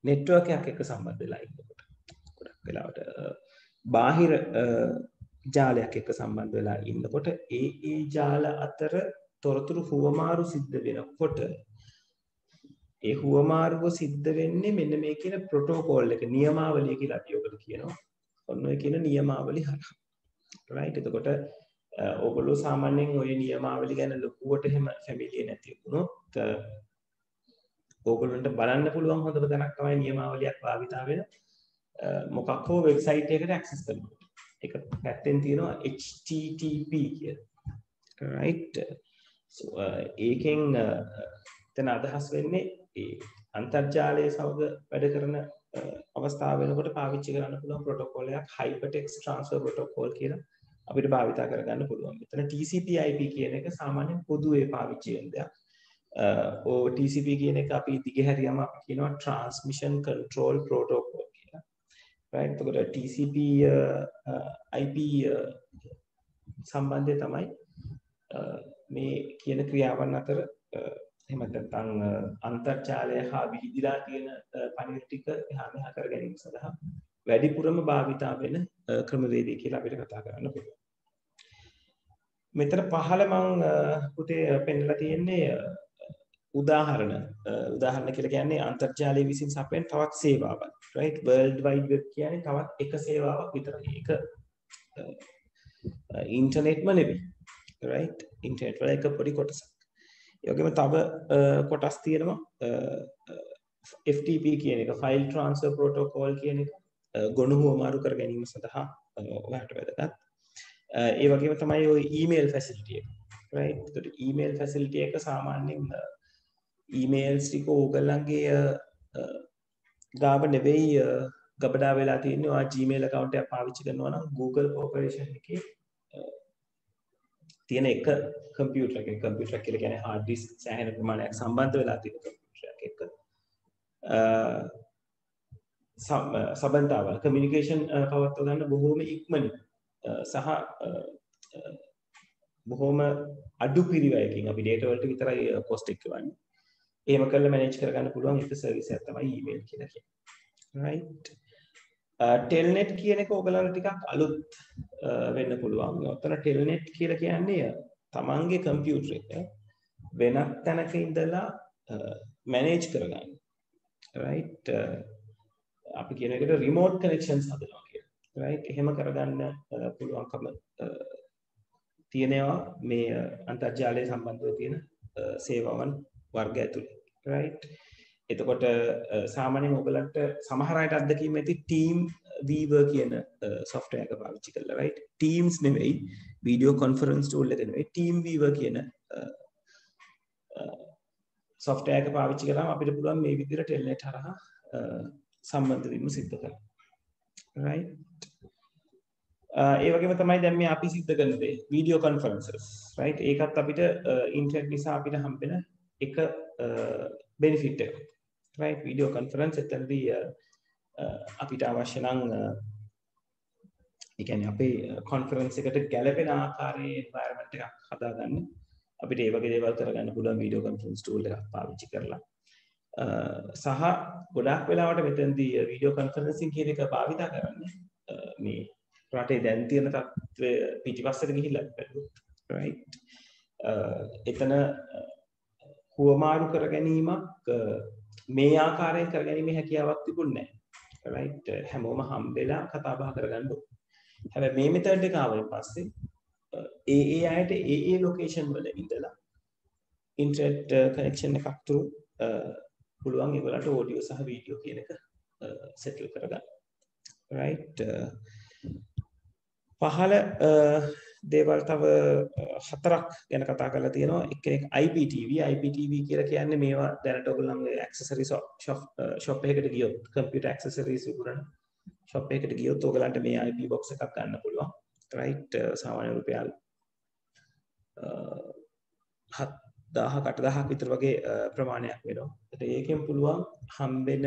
නෙට්වර්ක් එකක් එක්ක සම්බන්ධ වෙලා ඉන්නකොට ගොඩක් වෙලාවට බාහිර ජාලයක් එක්ක සම්බන්ධ වෙලා ඉන්නකොට ඒ ජාල අතර තොරතුරු හුවමාරු සිද්ධ වෙනකොට ඒ හුවමාරුව සිද්ධ වෙන්නේ මෙන්න මේ කියන ප්‍රොටෝකෝල් එක නියමාවලිය කියලා අපි ඔකට කියනවා. ඔන්න ඔය කියන නියමාවලි හරහා. රයිට්. එතකොට ඔයගොල්ලෝ සාමාන්‍යයෙන් ඔය නියමාවලි ගැන ලොකුවට එහෙම ෆැමිලියර් නැති වුණොත් ඕගොල්ලන්ට බලන්න පුළුවන් හොඳම තැනක් තමයි නියමාවලියක් භාවිතා වෙන මොකක් හෝ වෙබ්සයිට් එකකට ඇක්සස් කරනකොට. ඒක පැත්තෙන් තියෙනවා HTTP කියලා. right. so ඒකෙන් එතන අදහස් වෙන්නේ ඒ අන්තර්ජාලයේ සමග වැඩ කරන අවස්ථාව වෙනකොට පාවිච්චි කරන්න පුළුවන් ප්‍රොටෝකෝල් එකක් Hypertext Transfer Protocol කියලා අපිට භාවිතා කරගන්න පුළුවන්. මෙතන TCP/IP කියන එක සාමාන්‍යයෙන් පොදුවේ පාවිච්චි වෙන දෙයක්. TCP කියන එක අපි දිගහැරියම අපි කියනවා Transmission Control Protocol කියලා. right. එතකොට TCP IP සම්බන්ධය තමයි මේ කියන ක්‍රියාවන් අතර එහෙම නැත්නම් අන්තර්ජාලය හා විහිදිලා තියෙන පණිවිඩ ටික එහා මෙහා කර ගැනීම සඳහා වැඩිපුරම භාවිතා වෙන ක්‍රමවේදය කියලා අපිට කතා කරන්න පුළුවන්. මෙතන පහළ මම පුතේ පෙන්නලා තියෙන්නේ උදාහරණ කියලා කියන්නේ අන්තර්ජාලය විසින් සපයන තවත් සේවාවක්. right. world wide web කියන්නේ තවත් එක සේවාවක් විතරයි. ඒක ඉන්ටර්නෙට්ම නෙවෙයි. right. ඉන්ටර්නෙට් වල එක පොඩි කොටසක්. ඒ වගේම තව කොටස් තියෙනවා FTP කියන එක file transfer protocol කියන එක ගොනු හුවමාරු කර ගැනීම සඳහා ඔයාලට වැදගත්. ඒ වගේම තමයි ඔය email facility එක. right. ඒකට email facility එක සාමාන්‍යයෙන් emails ටික ඕගොල්ලන්ගේ ගාව නෙවෙයි ගබඩා වෙලා තියෙන්නේ. ඔයා Gmail account එකක් පාවිච්චි කරනවා නම් Google Corporation එකේ තියෙන එක කම්පියුටර් එකක කම්පියුටර් කියලා කියන්නේ hard disk සෑහෙන ප්‍රමාණයක් සම්බන්ධ වෙලා තියෙන කම්පියුටර් එකක සම්බන්ධතාවල කමියුනිකේෂන් පවත්වා ගන්න බොහෝම ඉක්මනින් සහ බොහෝම අඩු පිරිවැයකින් අපි data වලට විතරයි cost එක ගන්නේ. එහෙම කරලා manage කරගන්න පුළුවන් එක සර්විස් එකක් තමයි email කියලා කියන්නේ. right. telnet කියන එක ඔයගලන්ට ටිකක් අලුත් වෙන්න පුළුවන්. ඔතන telnet කියලා කියන්නේ තමන්ගේ කම්පියුටර් එක වෙනත් තැනක ඉඳලා manage කරගන්න. right. අපි කියන එකට remote connections හදනවා කියලා. right. එහෙම කරගන්න පුළුවන්කම තියෙනවා මේ අන්තර්ජාලය සම්බන්ධව තියෙන සේවාවන් වර්ග ඇතුළේ. right. එතකොට සාමාන්‍යයෙන් ඔයගලන්ට සමහර අයට අත්දැකීම් ඇති TeamViewer කියන software එක පාවිච්චි කරලා right. Teams නෙවෙයි video conference tool එක නෙවෙයි TeamViewer කියන software එක පාවිච්චි කරාම අපිට පුළුවන් මේ විදිහට telnet හරහා සම්බන්ධ වීම සිද්ධ කරන්න. right. ඒ වගේම තමයි දැන් මේ අපි සිද්ධ කරන දේ video conferences right. ඒකත් අපිට ඉන්ටර්නෙට් නිසා අපිට හම්බෙන එක බෙනිෆිට් එකක්. right වීඩියෝ කොන්ෆරන්ස් එතනදී අපිට අවශ්‍ය නම් ඒ කියන්නේ අපේ කොන්ෆරන්ස් එකට ගැලපෙන ආකාරයේ එන්වයරන්මන්ට් එකක් හදාගන්න අපිට ඒ වගේ දේවල් කරගන්න පුළුවන් වීඩියෝ කොන්ෆරන්ස් ටූල් එකක් පාවිච්චි කරලා සහ ගොඩක් වෙලාවට මෙතනදී වීඩියෝ කොන්ෆරන්සින් කියන එක භාවිත කරන්නේ මේ රටේ දැන් තියෙන තත්ත්වය පිටිපස්සට ගිහිල්ලා බැලුවොත් right එතන හුවමාරු කර ගැනීමක් මේ ආකාරයෙන් කර ගැනීමේ හැකියාවක් තිබුණේ නැහැ right හැමෝම හම්බෙලා කතා බහ කරගන්න ඕනේ හැබැයි මේ මෙතඩ් එක ආවයින් පස්සේ ඒ අයට ඒ ලොකේෂන් වල ඉඳලා ඉන්ටර්නෙට් කනෙක්ෂන් එකක් through පුළුවන් ඒගොල්ලන්ට ඔඩියෝ සහ වීඩියෝ කියන එක සෙටල් කරගන්න. right පහළ දේවල් තව හතරක් ගැන කතා කරලා තියෙනවා. එක්කෙනෙක් IPTV කියලා කියන්නේ මේවා දැනට ඔයගොල්ලන්ගේ ඇක්සසරි ෂොප් එකකට ගියොත් කම්පියුටර් ඇක්සසරිස් විකුණන ෂොප් එකකට ගියොත් ඔයගලන්ට මේ IP box එකක් ගන්න පුළුවන්. right සාමාන්‍ය රුපියල් 7000ක 8000ක විතර වගේ ප්‍රමාණයක් වෙනවා. ඒකෙන් පුළුවන් හම්බෙන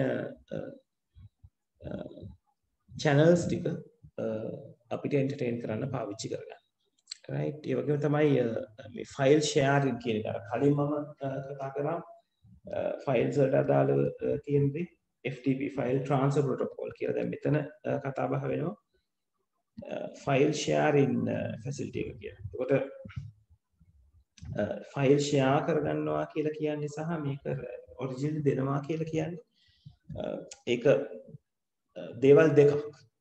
channels ටික අපිට entertain කරන්න පාවිච්චි කරගන්න. right ඒ වගේම තමයි මේ file sharing කියන එක. කලින් මම කතා කරා files වලට අදාළව තියෙන දේ FTP file transfer protocol කියලා. දැන් මෙතන කතා බහ වෙනවා file sharing facility එක කියලා. එතකොට ෆයිල් ෂෙයා කරගන්නවා කියලා කියන්නේ සහ මේක ඔරිජිනල් දෙනවා කියලා කියන්නේ ඒක දේවල් දෙකක්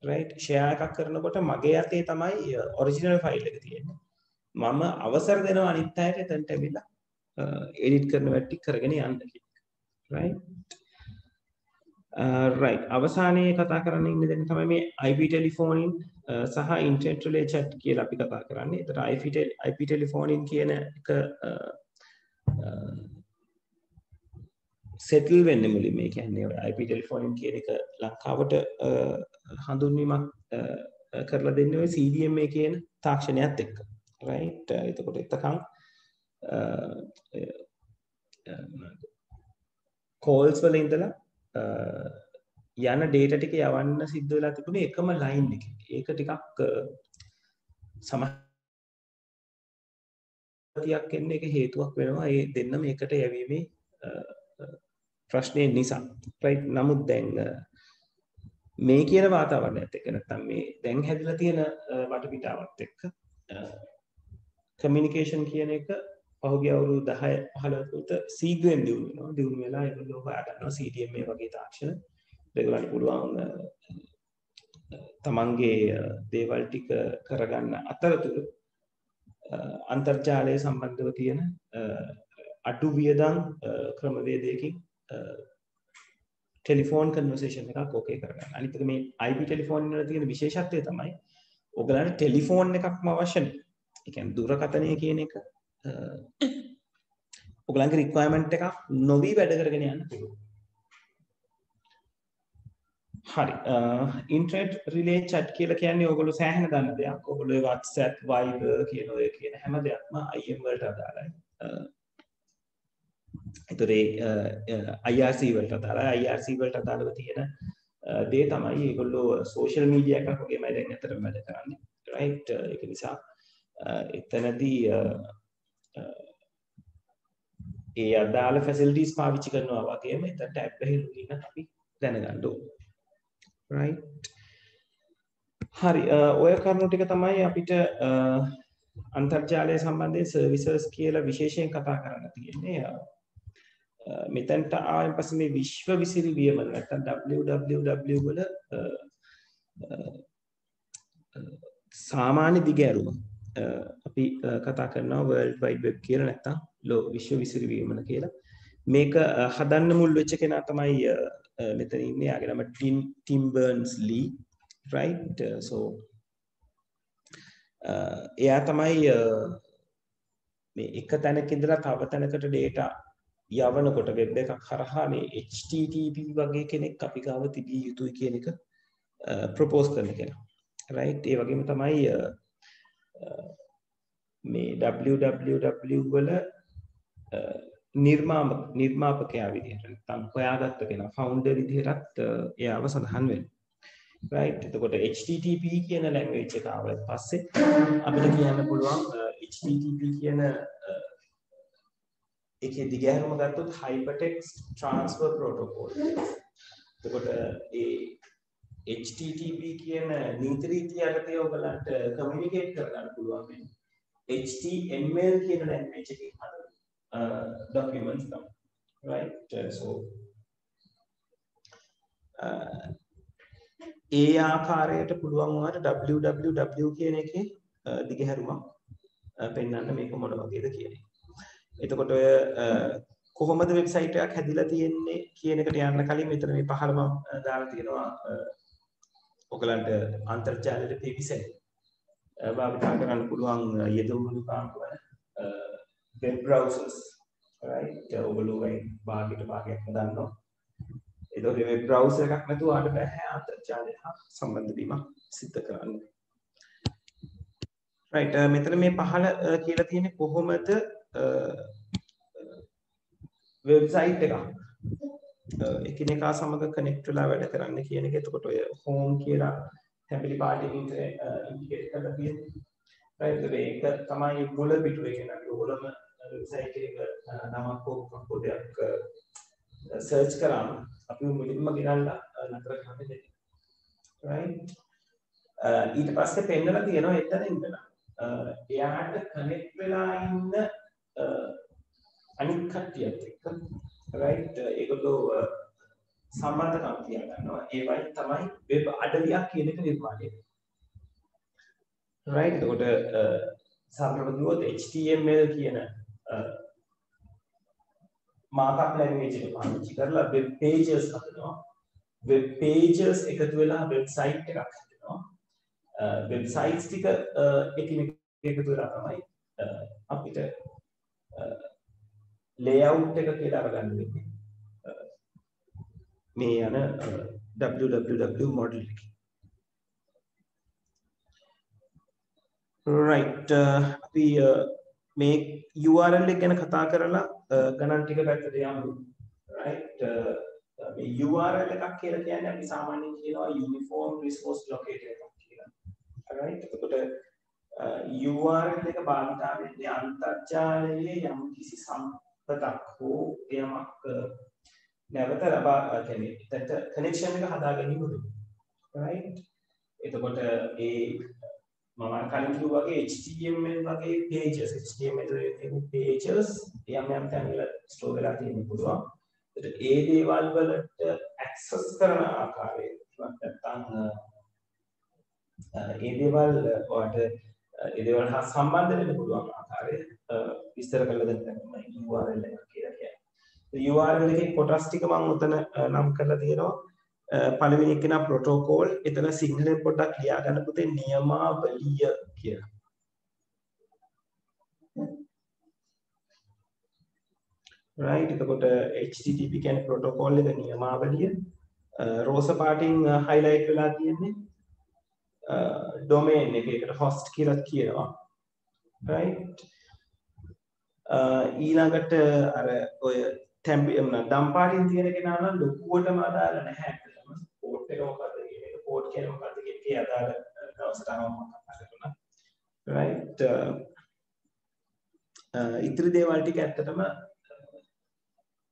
right ෂෙයා එකක් කරනකොට මගේ අතේ තමයි ඔරිජිනල් ෆයිල් එක තියෙන්නේ මම අවසර දෙනවා අනිත් අයට එතනට ඇවිල්ලා එඩිට් කරන වැටි කරගෙන යන්න කියලා right අවසානයේ කතා කරන්න ඉන්නේ දැන් තමයි මේ IP ටෙලිෆෝනින් සහ ඉන්ටර්නෙට් රිලේ chat කියලා අපි කතා කරන්නේ. ඒතර IP ටෙලිෆෝනින් කියන එක සෙටල් වෙන්නේ මුලින්ම. ඒ කියන්නේ IP ටෙලිෆෝනින් කියන එක ලංකාවට හඳුන්වීමක් කරලා දෙන්නේ ඔය CDMA කියන තාක්ෂණයත් එක්ක. right එතකොට එතකන් calls වල ඉඳලා යන data ටික යවන්න සිද්ධ වෙලා තිබුණේ එකම line එකේ. ඒක ටිකක් සමහරක් එන්නේ ඒක හේතුවක් වෙනවා. ඒ දෙන්න මේකට යැවීමේ ප්‍රශ්නේ නිසා. right නමුත් දැන් මේ කියන වාතාවරණයත් එක්ක නැත්නම් මේ දැන් හැදිලා තියෙන වටපිටාවත් එක්ක communication කියන එක පහුගිය අවුරුදු 10 15 කට සීග්‍රෙන් දියුණු වෙනවා. දියුණු වෙලා ඒගොල්ලෝ හොයා ගන්නවා CDMA වගේ තාක්ෂණ. ඒගොල්ලන්ට පුළුවන් තමන්ගේ දේවල් ටික කරගන්න අතරතුර අන්තර්ජාලය සම්බන්ධව තියෙන අඩු වියදම් ක්‍රමවේදයකින් ටෙලිෆෝන් කන්වර්සේෂන් එකක් ඕකේ කරගන්න. අනිත් එක මේ IP ටෙලිෆෝන් වල තියෙන විශේෂත්වය තමයි ඔයගලන්ට ටෙලිෆෝන් එකක්ම අවශ්‍ය නැහැ. ඒ කියන්නේ දුරකථනය කියන එක ඔයගලන්ගේ රික්වයර්මන්ට් එකක් නොවි වැඩ කරගෙන යන්න පුළුවන්. හරි ඉන්ටර්නෙට් රිලේ chat කියලා කියන්නේ ඔයගොල්ලෝ සෑහෙන දන්න දෙයක්. ඔයගොල්ලෝ WhatsApp, Viber කියන ඔය කියන හැම දෙයක්ම IM වලට අදාළයි. ඒතරේ IRC වලට අදාළයි. IRC වලට අදාළව තියෙන දේ තමයි ඒගොල්ලෝ social media එකක් වගේමයි දැන් අතරම වැඩ කරන්නේ. right ඒක නිසා එතනදී ඒ අදාළ facilities පාවිච්චි කරනවා වගේම එතනට app එකේ login අපි දැනගන්න ඕනේ. right හරි ඔය කරුණු ටික තමයි අපිට අන්තර්ජාලය සම්බන්ධයෙන් services කියලා විශේෂයෙන් කතා කරන්න තියෙන්නේ. මෙතනට ආවෙන් පස්සේ මේ විශ්ව විසිරිවියම නැත්නම් www වල සාමාන්‍ය දිගෑරුම අපි කතා කරනවා world wide web කියලා නැත්නම් විශ්ව විසිරිවියම කියලා. මේක හදන්න මුල් වෙච්ච කෙනා තමයි මෙතන ඉන්නේ. යාගේ නම ටිම් බර්න්ස්-ලී right so එයා තමයි මේ එක තැනක ඉඳලා තව තැනකට data යවනකොට වෙබ් එකක් හරහා මේ HTTP වගේ කෙනෙක් අපි ගාව තිබිය යුතුයි කියන එක ප්‍රොපෝස් කරන කෙනා right ඒ වගේම තමයි මේ www වල නිර්මාපකයා විදිහට නැත්නම් හොයාගත්ත කෙනා ෆවුන්ඩර් විදිහටත් එයාව සඳහන් වෙනවා right එතකොට HTTP කියන ලැන්ග්වේජ් එක ආවට පස්සේ අපිට කියන්න පුළුවන් HTTP කියන එකේ දිගහැරුම ගත්තොත් hypertext transfer protocol එතකොට ඒ HTTP කියන නීති රීතිය යටතේ ඔයගලන්ට කමියුනිකේට් කරගන්න පුළුවන් වෙන්නේ HTML කියන ලැන්ග්වේජ් එකකින් හදන documents them right so ඒ ආකාරයට පුළුවන් වුණාට www කියන එකේ දිගහැරුමක් පෙන්වන්න මේක මොන වගේද කියන එක. එතකොට ඔය කොහොමද වෙබ්සයිට් එකක් හැදිලා තියෙන්නේ කියන එකට යන්න කලින් මෙතන මේ පහළ මම දාලා තියෙනවා ඔයගලන්ට අන්තර්ජාලයට පිවිසෙන්න භාවිතා කරන්න පුළුවන් යෙදුම් කාන්ත වන web browsers right ඔයගොල්ලෝ භාගයට භාගයක්ම දන්නවා ඒතකොට web browser එකක් නැතුව ආට බෑ අන්තර්ජාලය හා සම්බන්ධ වීමක් සිදු කරන්න right මෙතන මේ පහළ කියලා තියෙන්නේ කොහොමද වෙබ්සයිට් එකක් එකිනෙකා සමග කනෙක්ට් වෙලා වැඩ කරන්න කියන එක. එතකොට ඔය home කියලා family party ඉන්ඩිකේට් කරලා තියෙන්නේ. right ඒක තමයි මුල පිටුව එක නේද. ඔයගොල්ලෝම වෙබ්සයිට් එක නමක් හෝ කොඩයක් සර්ච් කරාම අපි මුලින්ම ගෙනල්ලා නතර කරන්න දෙන්නේ. right ඊට පස්සේ පෙන්නලා තියෙනවා එතන ඉඳලා එයාට කනෙක්ට් වෙලා ඉන්න අනිත් කට්ටියත් එක්ක right ඒගොල්ලෝ සම්බන්ධකම් තියා ගන්නවා ඒවයි තමයි වෙබ් අඩවියක් කියන එක නිර්මාණය වෙන්නේ right එතකොට සාමාන්‍යව කිව්වොත් HTML කියන මාකප් ලැන්ග්වේජ් එක පාවිච්චි කරලා වෙබ් pages හදනවා වෙබ් pages එකතු වෙලා වෙබ්සයිට් එකක් හදනවා වෙබ්සයිට්ස් ටික එකිනෙක එකතු වෙලා තමයි අපිට layout එක කියලා අරගන්න වෙන්නේ මේ යන www model එකේ right අපි මේ URL එක ගැන කතා කරලා ගණන් ටික පැත්තට යමු right මේ URL එකක් කියලා කියන්නේ අපි සාමාන්‍යයෙන් කියනවා uniform resource locator එකක් කියලා right එතකොට URL එක භාවිතා වෙන්නේ අන්තර්ජාලයේ යම් කිසි සම්පතක් හෝ යමක් නැවත ලබා ගැනීම. ඒකට කනෙක්ෂන් එක හදා ගැනීම වෙනවා. right? එතකොට ඒ මම කලින් කිව්වා වගේ HTML වගේ pages HTML එකේ pages යම් යම් තැන්වල ස්ටෝර් වෙලා තියෙන්න පුළුවන්. ඒකට ඒ දේවල් වලට access කරන ආකාරය නැත්නම් ඒ දේවල් ඔයාලට ඒ දේවල් හා සම්බන්ධ වෙන්න පුළුවන් ආකාරය විස්තර කරලා දෙන්න තමයි URL එක කියලා කියන්නේ. URL එකේ කොටස් ටික මම උතන නම් කරලා තියෙනවා. පළවෙනි එක නා ප්‍රොටෝකෝල්. එතන සිංහලෙන් පොඩ්ඩක් ලියා ගන්න පුතේ නියමාවලිය කියලා. right එතකොට HTTP කියන්නේ ප්‍රොටෝකෝල් එක නියමාවලිය. රෝස පාටින් highlight වෙලා තියෙන්නේ domain එකකට host කියලා කියනවා. right ඊළඟට අර ඔය දම් පාටින් තියෙන කෙනා නම් ලොකුවටම අදාළ නැහැ. port එක මොකද්ද කියන එක port කියන්නේ මොකද්ද කියන එකේ අදාළ දවසට මම කතා කරනවා. right ඉතිරි දේවල් ටික ඇත්තටම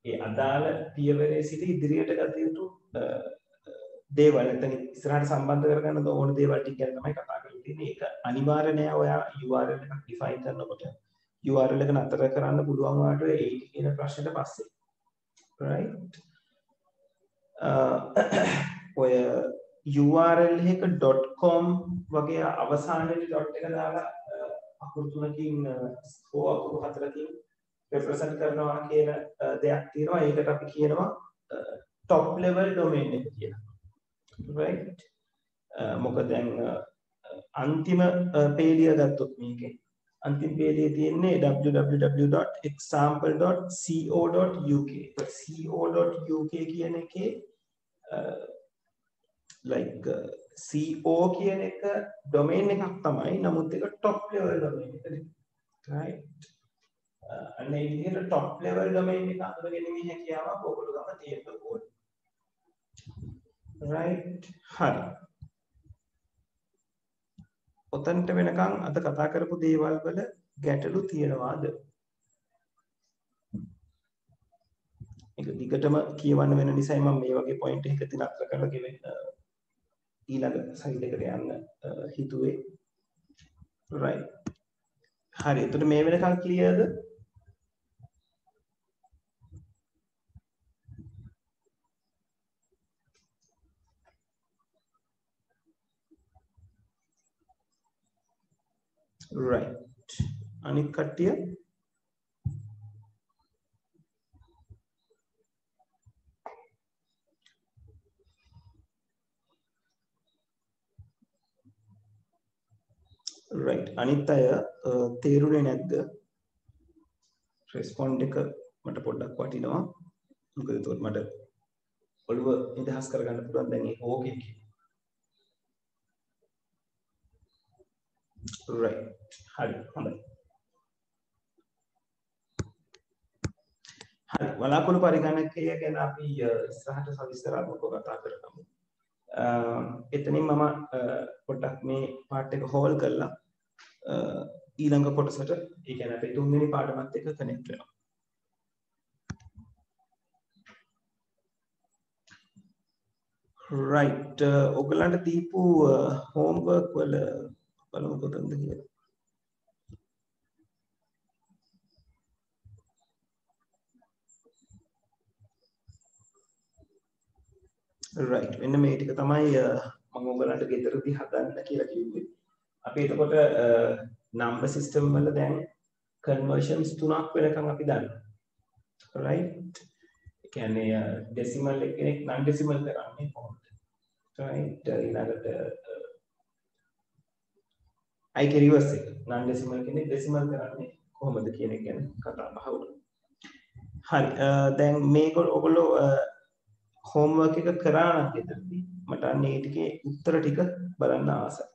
ඒ අදාළ පියවරේ සිට ඉදිරියට ගත යුතු දේවල් නැත්නම් ඉස්සරහට සම්බන්ධ කරගන්න ඕන දේවල් ටික ගැන තමයි කතා කරලා තියෙන්නේ. ඒක අනිවාර්ය නෑ ඔයා URL එකක් define කරනකොට URL එක නතර කරන්න පුළුවන් වාට ඒ කියන ප්‍රශ්නෙට පස්සේ. right ඔය URL එක .com වගේ අවසානයේ dot එක දාලා අකුරු තුනකින් හෝ අකුරු හතරකින් represent කරනවා කියන දෙයක් තියෙනවා. ඒකට අපි කියනවා top level domain එක කියලා. right මොකද දැන් අන්තිම පේලිය ගත්තොත් මේකේ අන්තිම පේලියේ තියෙන්නේ www.example.co.uk co.uk කියන එකේ like co කියන එක domain එකක් තමයි. නමුත් ඒක top level domain එක නේ. right අන්න ඒ විදිහට top level domain එක අඳුර ගැනීමේ හැකියාවක් ඔයගොල්ලෝ ගම තියෙන්න ඕනේ. right හරි. ඔතනට වෙනකන් අද කතා කරපු දේවල් වල ගැටලු තියෙනවාද? ඒක දිගටම කියවන්න වෙන නිසා මම මේ වගේ පොයින්ට් එකක නතර කරලා ගෙවෙන්න ඊළඟ සයිඩ් එකට යන්න හිතුවේ. right හරි. එතකොට මේ වෙනකන් ක්ලියර්ද? right අනිත් කට්ටිය right අනිත් අය තේරුනේ නැද්ද? රෙස්පොන්ඩ් එක මට පොඩ්ඩක් වටිනවා. මොකද එතකොට මට ඔළුව නිදහස් කරගන්න පුළුවන් දැන් ඒක ඕකේ. right හරි හොඳයි. හරි වලාකුළු පරිගණකය ගැන අපි ඉස්සරහට සවිස්තරාත්මකව කතා කරමු. එතනින් මම පොඩ්ඩක් මේ පාර්ට් එක හෝල් කරලා ඊළඟ කොටසට ඒ කියන්නේ අපේ තුන්වෙනි පාඩමත් එක්ක කනෙක්ට් වෙනවා. right ඔයගලන්ට දීපු homework වල බලමු කොතනද කියලා. right මෙන්න මේ ටික තමයි මම ඔයගලන්ට ගෙදරදී හදන්න කියලා කිව්වේ. අපි එතකොට number system වල දැන් conversions තුනක් වෙනකන් අපි දන්නවා. right ඒ කියන්නේ decimal එකෙක් non decimal කරන්නේ කොහොමද? right ඊළඟට අයික රිවර්ස් එක non decimal කෙනෙක් decimal කරන්නේ කොහොමද කියන එක ගැන කතා බහ වුණා. හරි දැන් මේක ඔයගොල්ලෝ homework එක කරා නම් ගෙදරදී මට අන්න ඒ ටිකේ උත්තර ටික බලන්න ආසයි.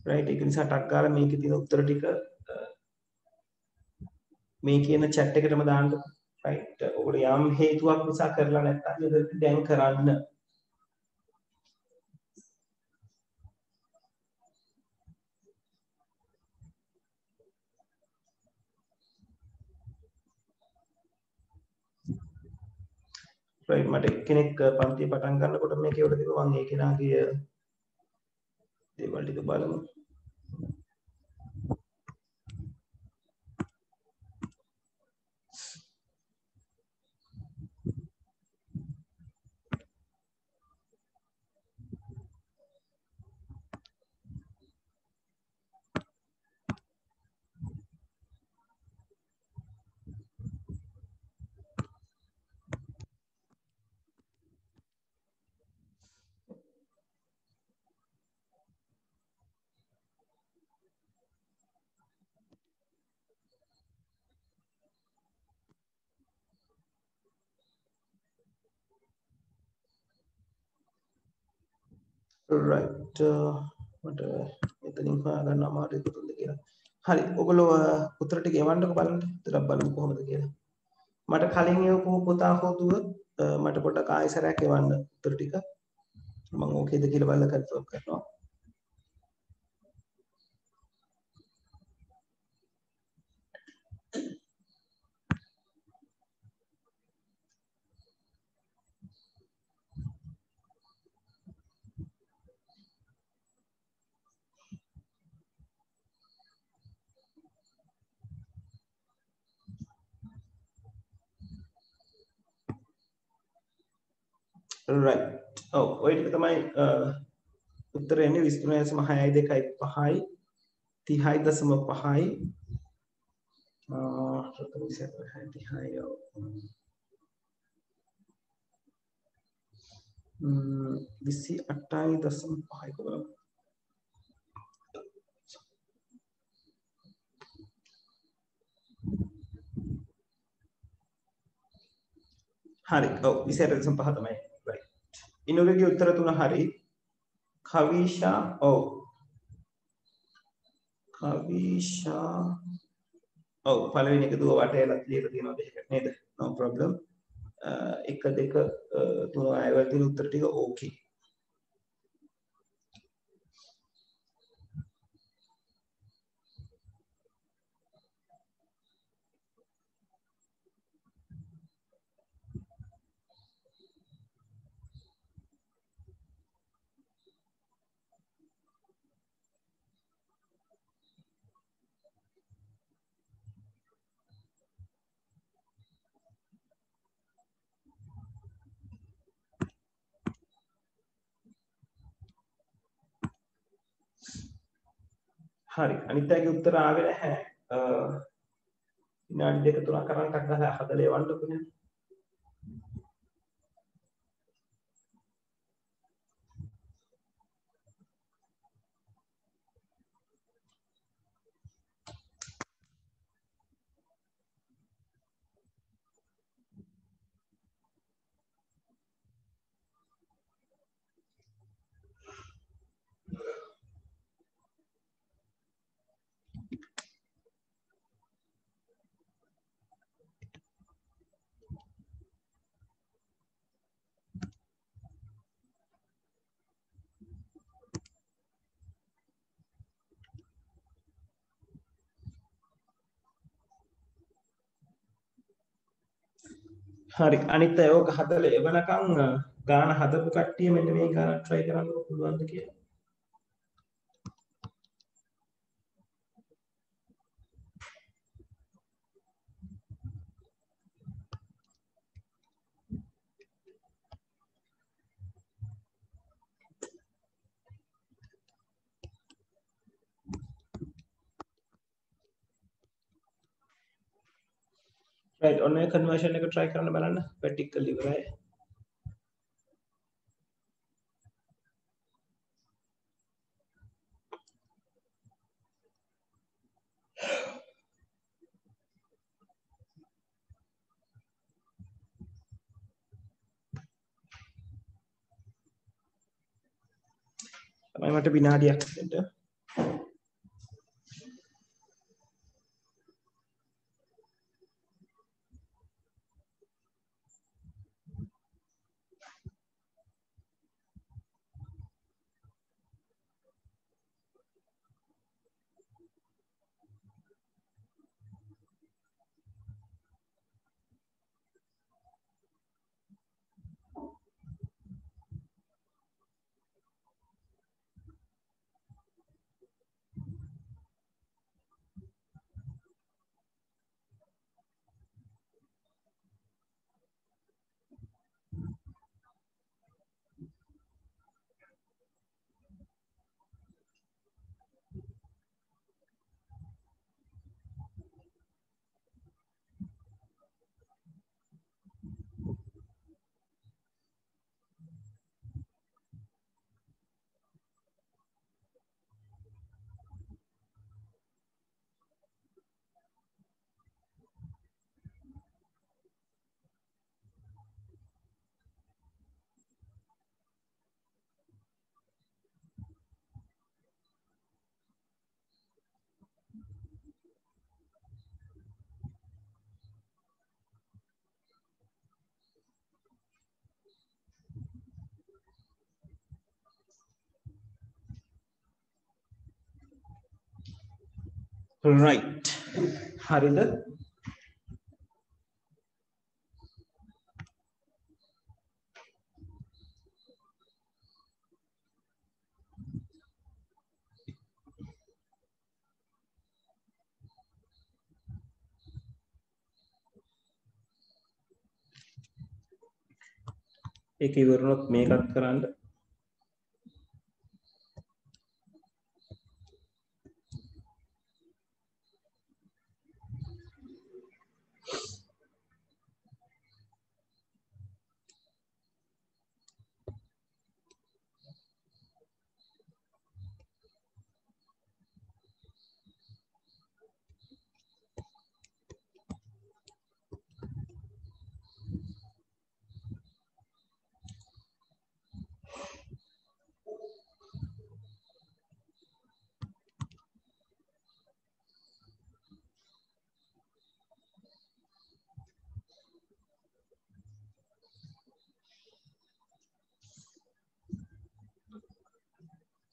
right ඒක නිසා ටක් ගාලා මේකේ තියෙන උත්තර ටික මේ කියන chat එකටම දාන්න. right ඔයගොල්ලෝ යම් හේතුවක් නිසා කරලා නැත්නම් ගෙදරදී දැන් කරන්න. right මට එක්කෙනෙක් පන්තිය පටන් ගන්නකොට මේ කියවලා තිබ්බා මම ඒ කෙනාගේ දේවල් ටික බලමු. right මට මෙතනින් හොයාගන්න අමාරුයි කොතනද කියලා. හරි ඔයගොල්ලෝ උත්තර ටික එවන්නකෝ බලන්න. ටිකක් බලමු කොහොමද කියලා. මට කලින් එවපු පොතා හොදුව මට පොඩ්ඩක් ආයෙසරයක් එවන්න උත්තර ටික. මම ඕකේද කියලා බලලා කන්ෆර්ම් කරනවා. right ඔව් ඔය ටික තමයි උත්තරේ එන්නේ 23.62 30.5 28.5 හරි ඔව් 28.5 තමයි right ඉනුගේ උත්තර තුන හරි කවිෂා ඔව් කවිෂා ඔව් පළවෙනි එක දුව වටේලත් ලියලා තියෙනවා දෙකකට නේද? no problem. 1 2 3 ආයවල තියෙන උත්තර ටික ඕකේ. හරි අනිත් අයගේ උත්තර ආවේ නැහැ. විනාඩි දෙක තුනක් කරන් ටක් ගාලා හදලා එවන්නකො නේ. හරි අනිත් අය ඕක හදලා එවනකම් ගාන හදපු කට්ටිය මෙන්න මේ ගාන try කරන්න පුළුවන්ද කියලා. right ඔන්න ඒ conversion එක try කරන්න බලන්න vertical ඉවරයි. තමයි මට විනාඩියක් දෙන්න. right හරිද? ඒක ඉවරනොත් මේකත් කරන්න.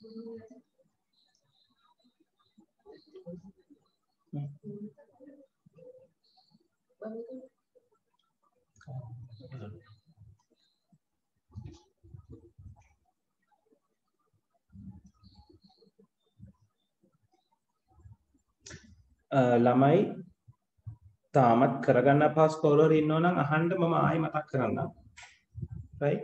ළමයි තාමත් කරගන්න අපහසු කවුරු හරි ඉන්නෝ නම් අහන්න මම ආයෙ මතක් කරන්නම්. right?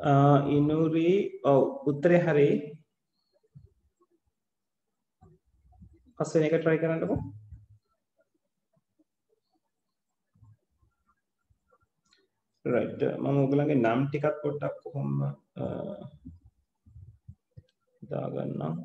ඉනුරි ඔව් උත්තරේ හරි. පස්වෙනි එක try කරන්නකෝ. right මම ඔයගලගේ නම් ටිකක් පොඩ්ඩක් කොහොම දාගන්නම්.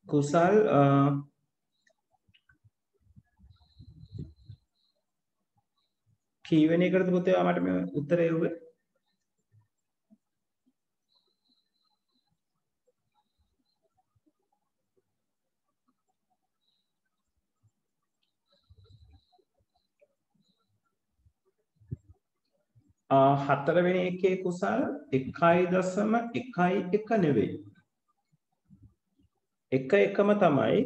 කුසල් කීවෙනි එකටද පුතේ මට මේ උත්තරය එව්වේ? හතරවෙනි එකේ කුසල් 1.11 නෙවෙයි. එක එකම තමයි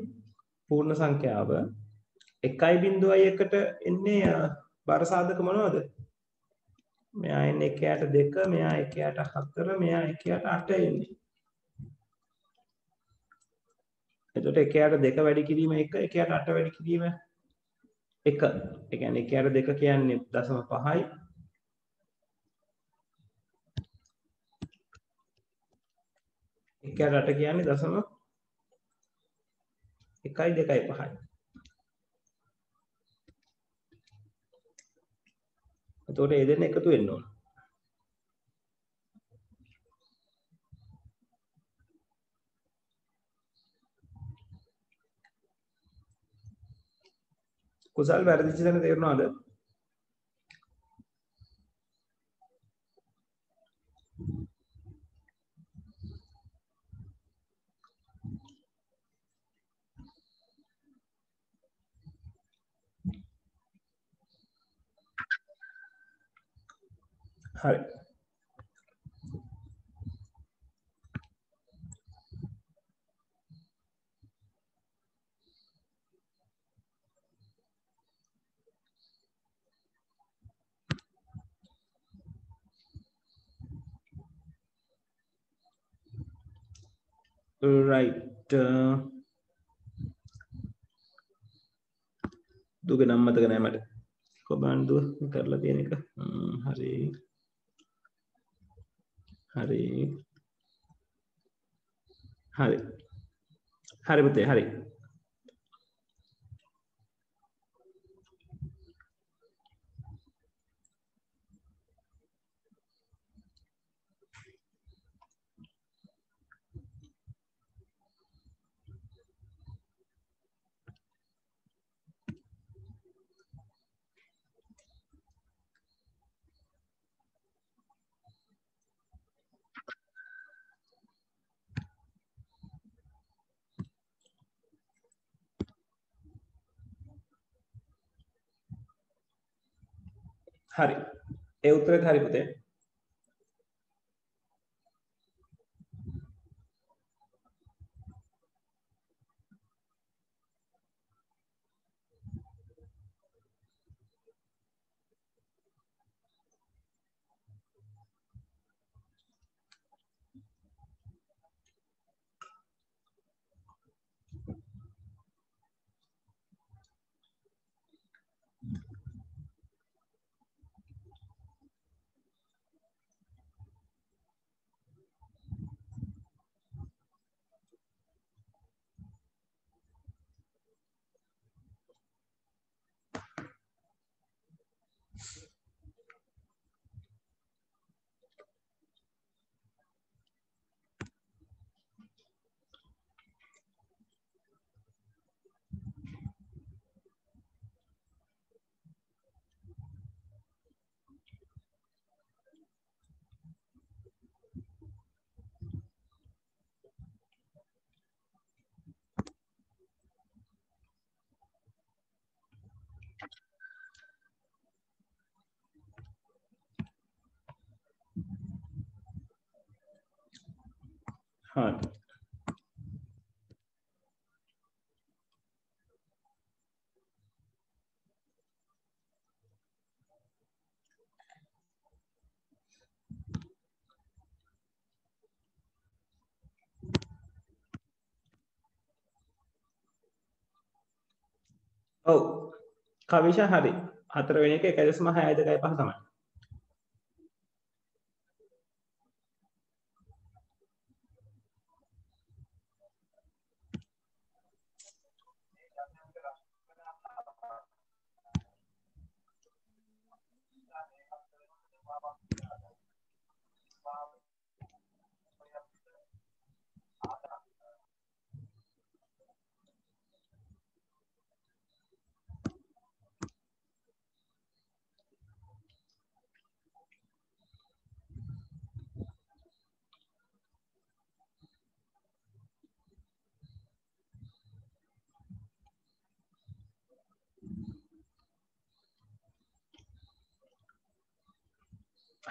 පූර්ණ සංඛ්‍යාව. 1.1ට එන්නේ බර සාධක මොනවද? මෙයා එන්නේ 1.2, මෙයා 1.4, මෙයා 1.8 එන්නේ. එතකොට 1.2 වැඩි කිරීම 1, 1.8 වැඩි කිරීම 1. ඒ කියන්නේ 1.2 කියන්නේ 0.5යි. 1.8 කියන්නේ 0.1, 2.5යි. එතකොට ඒ දෙන්න එකතු වෙන්න ඕන. කුසල් වැරදිච්ච තැන තේරුණාද? හරි. right දුක නම් මතක නෑ මට කොබාන් දුව කරලා තියෙන එක හරි හරි හරි හරි පුතේ හරි. හරි. ඒ උත්තරෙත් හරි පුතේ. හරි. ඔව්. කවිෂා හරි. 4 වෙනි එක 1.625 තමයි.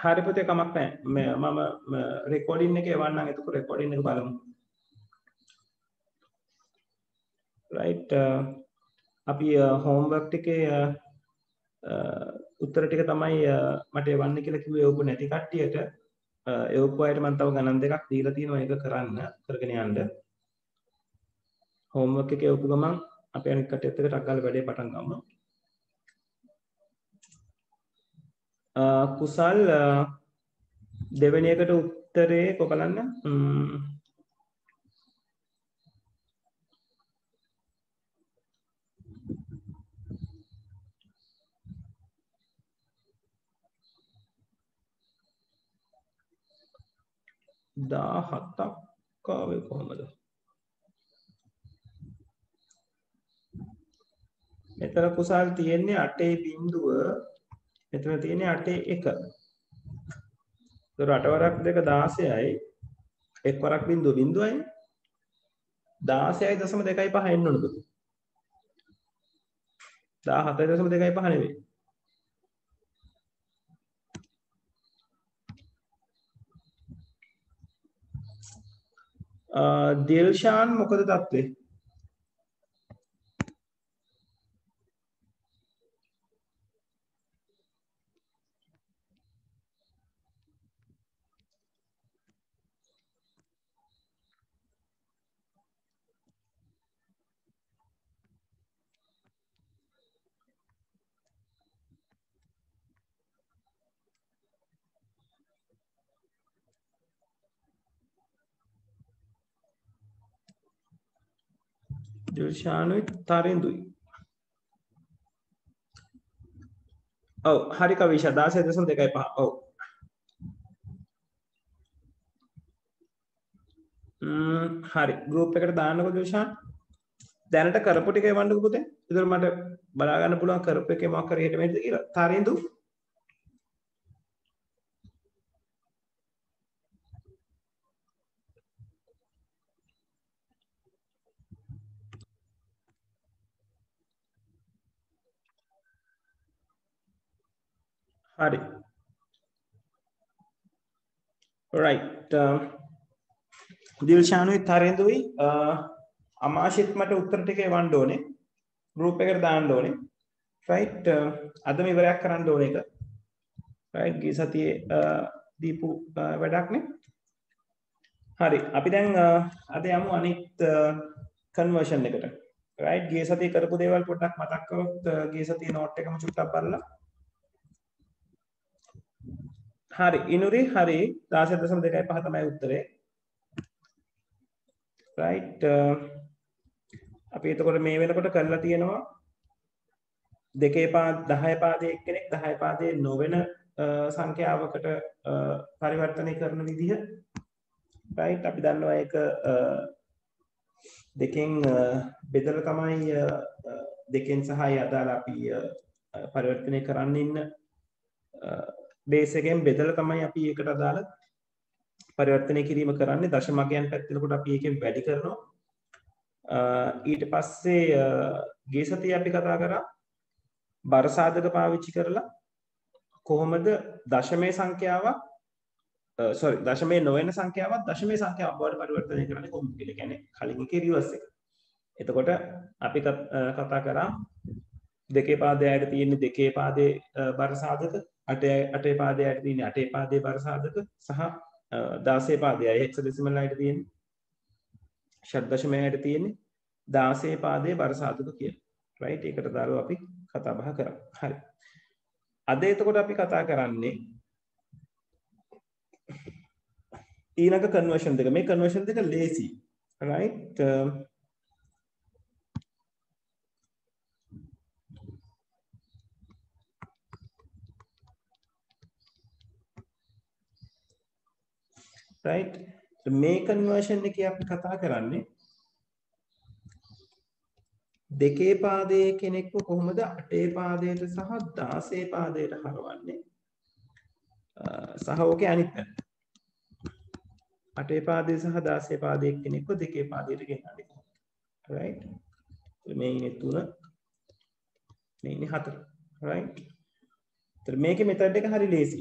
හරි පුතේ කමක් නැහැ. මම රෙකෝඩින් එක එවන්නම්. එතකොට රෙකෝඩින් එක බලමු. right අපි homework එකේ උත්තර ටික තමයි මට එවන්න කියලා කිව්වේ ඔබ නැති කට්ටියට. ඒ ඔක්කො අයට මම තව ගණන් දෙකක් දීලා තියෙනවා ඒක කරගෙන යන්න. homework එකේ ඔප්පු ගමන් අපි අනිත් කට්ටියත් එක්ක ටක් ගාලා වැඩේ පටන් ගමු. කුසල් දෙවෙනි එකට උත්තරේ කොබලන්න 17ක් ආවේ කොහමද? මෙතන කුසල් තියෙන්නේ 8 බිඳුව. මෙතන තියෙන්නේ 8 1. ඒතර 8 වරක් 2 16යි. 1 වරක් බිඳුව බිඳුවයි. 16.25 එන්න ඕනද? 17.25 නෙවෙයි. දිල්ෂාන් මොකද තත්ත්වේ? දිල්ෂානුයි තරින්දුයි. ඔව් හරි කවිෂා 16.25. ඔව්. හරි ගෲප් එකට දාන්නකෝ දිල්ෂාන්. දැනට කරපු ටික එවන්නකෝ පුතේ. ඒතර මට බලා ගන්න පුළුවන් කරපු එකේ මොකක් හරි හිට මෙහෙද කියලා. තරින්දු හරි. right. දිල්ෂානුයි තරින්දුයි අමාශිත් මට උත්තර ටික එවන්න ඕනේ. ගෲප් එකට දාන්න ඕනේ. right. අදම ඉවරයක් කරන්න ඕනේ ඒක. right. ගිය සතියේ දීපු වැඩක් නේ. හරි. අපි දැන් අද යමු අනිත් කන්වර්ෂන් එකට. right. ගිය සතියේ කරපු දේවල් පොඩ්ඩක් මතක් කරොත් ගිය සතියේ නෝට් එකම චුට්ටක් බලලා. හරි. ඉනුරි හරි 16.25 තමයි උත්තරේ. right. අපි එතකොට මේ වෙනකොට කරලා තියෙනවා 10 පාදයේ එක්කෙනෙක් 10 පාදයේ නොවන සංඛ්‍යාවකට පරිවර්තනය කරන විදිහ. right. අපි දන්නවා ඒක දෙකෙන් බෙදලා තමයි දෙකෙන් සහය අදාළ අපි පරිවර්තනය කරන්න ඉන්න බේස් එකෙන් බෙදලා තමයි අපි ඒකට අදාළ පරිවර්තනය කිරීම කරන්නේ. දශමගයන් පැත්තනකොට අපි ඒකෙන් වැඩි කරනවා. ඊට පස්සේ ගිය සතියේ අපි කතා කරා බර සාධක පාවිච්චි කරලා කොහොමද දශමයේ සංඛ්‍යාවක් දශමයේ නොවන සංඛ්‍යාවක් දශමයේ සංඛ්‍යාවක් බවට පරිවර්තනය කරන්නේ කොහොමද කියලා. කියන්නේ කලින් එකේ රිවර්ස් එක. එතකොට අපි කතා කරා දෙකේ පාදයට තියෙන දෙකේ පාදේ බර සාධක, අටේ පාදයට තියෙන අටේ පාදේ බර සාධක සහ 16 පාදයේ හෙක්සඩෙසිමල් වලට තියෙන ෂඩ්දශමයට තියෙන 16 පාදයේ බර සාධක කියලා. right. ඒකට දාලා අපි කතා බහ කරා. හරි. අද එතකොට අපි කතා කරන්නේ ඊළඟ කන්වර්ෂන් දෙක. මේ කන්වර්ෂන් දෙක ලේසි. right. right. මේ කන්වර්ෂන් එකේ අපි කතා කරන්නේ දෙකේ පාදයේ කෙනෙක්ව කොහොමද අටේ පාදයට සහ 16 පාදයට හරවන්නේ සහ ඕකේ අනිත් පැත්ත. අටේ පාදයේ සහ 16 පාදයේ කෙනෙක්ව දෙකේ පාදයට ගෙන්නන්නේ කොහොමද? right. මේ ඉන්නේ 3 මේ ඉන්නේ 4. right. ඒතර මේකේ මෙතඩ් එක හරි ලේසි.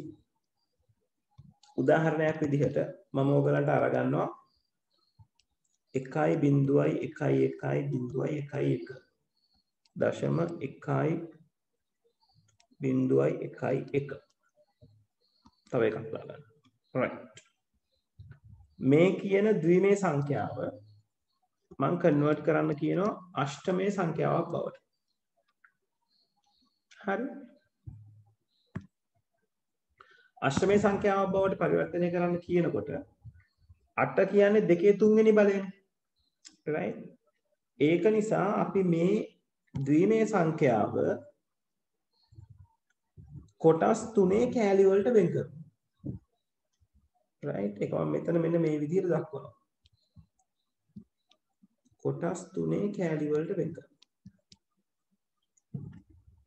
උදාහරණයක් විදිහට මම ඔයගලන්ට අරගන්නවා 1.1.1.1 දශම 1.1.1 තව එකක් දාගන්න. right. මේ කියන ද්විමේ සංඛ්‍යාව මම කන්වර්ට් කරන්න කියනවා අෂ්ටමේ සංඛ්‍යාවක් බවට. හරි. අෂ්ටමේ සංඛ්‍යාවක් බවට පරිවර්තනය කරන්න කියනකොට 8 කියන්නේ දෙකේ තුන්වෙනි බලයනේ. right. ඒක නිසා අපි මේ ද්විමේ සංඛ්‍යාව කොටස් 3 කෑලි වලට වෙන් කරමු. right. ඒක මම මෙතන මෙන්න මේ විදිහට දක්වනවා. කොටස් 3 කෑලි වලට වෙන් කරමු.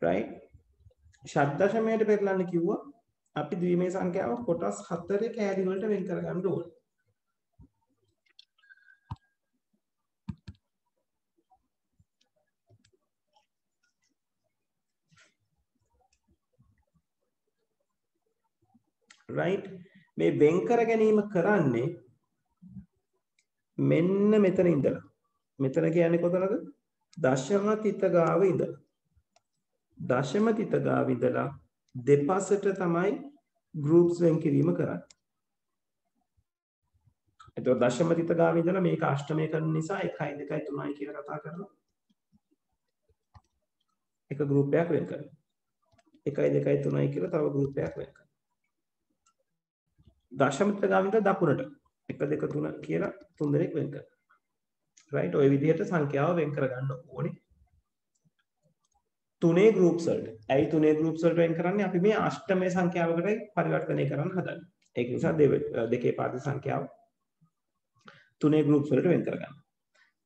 right. ෂඩ්දශමයට පෙරලන්න කිව්වා අපි ද්විමේ සංඛ්‍යාව කොටස් 4 කෑලි වලට වෙන් කරගන්න ඕනේ. right. මේ වෙන් කර ගැනීම කරන්නේ මෙන්න මෙතන ඉඳලා. මෙතන කියන්නේ කොතනද? දශම තිත ගාව ඉඳලා. දශම තිත ගාව ඉඳලා දෙපසට තමයි groups වෙන් කිරීම කරන්නේ. එතකොට දශම තිත ගාව ඉඳලා මේක අෂ්ටමය කරන නිසා 1 2 3යි කියලා කතා කරනවා. එක group එකක් වෙන් කරනවා. 1 2 3යි කියලා තව group එකක් වෙන් කරනවා. දශම තිත ගාව ඉඳලා දකුණට 1 2 3 කියලා 3 දෙනෙක් වෙන් කරනවා. right ඔය විදිහට සංඛ්‍යාව වෙන් කරගන්න ඕනේ තුනේ groups වලට. ඇයි තුනේ groups වලට වෙන් කරන්නේ? අපි මේ අෂ්ටමය සංඛ්‍යාවකට පරිවර්තනය කරන්න හදන්නේ. ඒක නිසා දෙකේ පාද සංඛ්‍යාව තුනේ groups වලට වෙන් කරගන්න.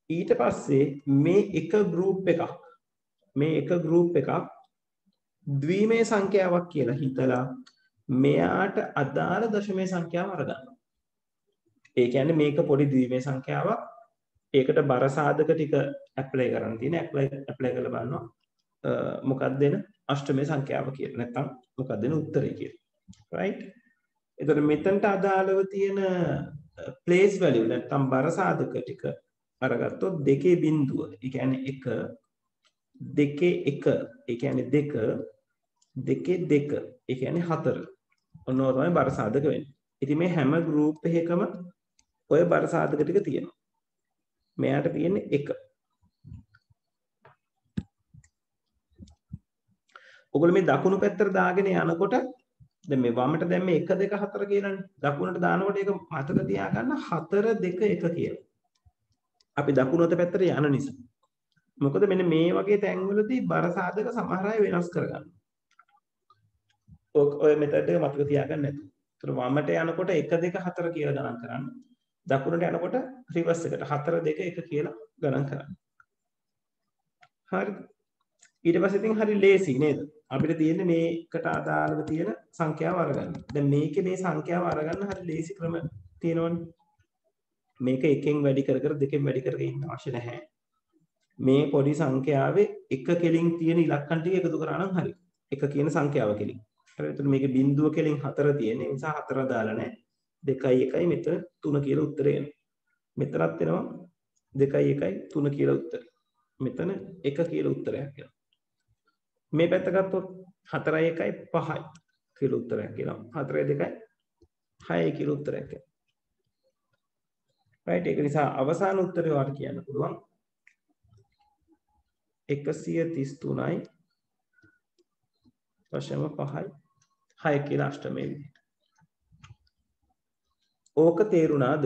ඊට පස්සේ මේ එක group එකක් ද්විමය සංඛ්‍යාවක් කියලා හිතලා මෙයාට අදාළ දශමය සංඛ්‍යාව අරගන්නවා. ඒ කියන්නේ මේක පොඩි ද්විමය සංඛ්‍යාවක්. ඒකට බර සාධක ටික ඇප්ලයි කරන්න තියෙන. ඇප්ලයි කරලා බලනවා මොකක්ද දෙන අෂ්ටමය සංඛ්‍යාව කියලා. නැත්නම් මොකක්ද දෙන උත්තරය කියලා. right? එතකොට මෙතනට අදාළව තියෙන place value නැත්නම් බර සාධක ටික අරගත්තොත් දෙකේ බිඳුව. ඒ කියන්නේ 1 දෙකේ 1 ඒ කියන්නේ 2 දෙකේ 2 ඒ කියන්නේ 4. ඔන්න ඔය තමයි බර සාධක වෙන්නේ. ඉතින් මේ හැම group එකකම ඔය බර සාධක ටික තියෙනවා. මෙයාට තියෙන්නේ 1. ඔයගොල්ලෝ මේ දකුණු පැත්තට දාගෙන යනකොට දැන් මේ වමට දැන් මේ 1 2 4 කියලානේ. දකුණට දානකොට ඒක මතක තියාගන්න 4 2 1 කියලා. අපි දකුණු අත පැත්තට යන නිසා. මොකද මෙන්න මේ වගේ තැන්වලදී බර සාධක සමහර අය වෙනස් කරගන්නවා. ඔය මෙතඩ් එක මතක තියාගන්න නැතුව. ඒතර වමට යනකොට 1 2 4 කියලා ගණන් කරන්න. දකුණට යනකොට රිවර්ස් එකට 4 2 1 කියලා ගණන් කරන්න. හරිද? ඊට පස්සේ ඉතින් හරි ලේසි නේද? අපිට තියෙන්නේ මේකට අදාළව තියෙන සංඛ්‍යාව අරගන්න. දැන් මේකේ මේ සංඛ්‍යාව අරගන්න හරි ලේසි ක්‍රම තියෙනවනේ. මේක එකෙන් වැඩි කර කර දෙකෙන් වැඩි කරගෙන ඉන්න අවශ්‍ය නැහැ. මේ පොඩි සංඛ්‍යාවේ එක කෙලින් තියෙන ඉලක්කම් ටික එකතු කරා නම් හරි. එක කියන සංඛ්‍යාව කෙලින්. හරි. එතකොට මේකේ බිඳුව කෙලින් 4 තියෙන නිසා 4 දාලා නැහැ. 2යි 1යි මෙතන 3 කියලා උත්තරය එනවා. මෙතනත් එනවා 2යි 1යි 3 කියලා උත්තරය. මෙතන 1 කියලා උත්තරයක් එනවා. මේ පැත්ත ගත්තොත් 4යි 1යි 5යි කියලා උත්තරයක් එනවා. 4යි 2යි 6යි කියලා උත්තරයක් එනවා. right ඒක නිසා අවසාන උත්තරය ඔයාලට කියන්න පුළුවන් 133යි 0.5යි 6 කියලා අෂ්ටමයේ විදිහට. ඕක තේරුණාද?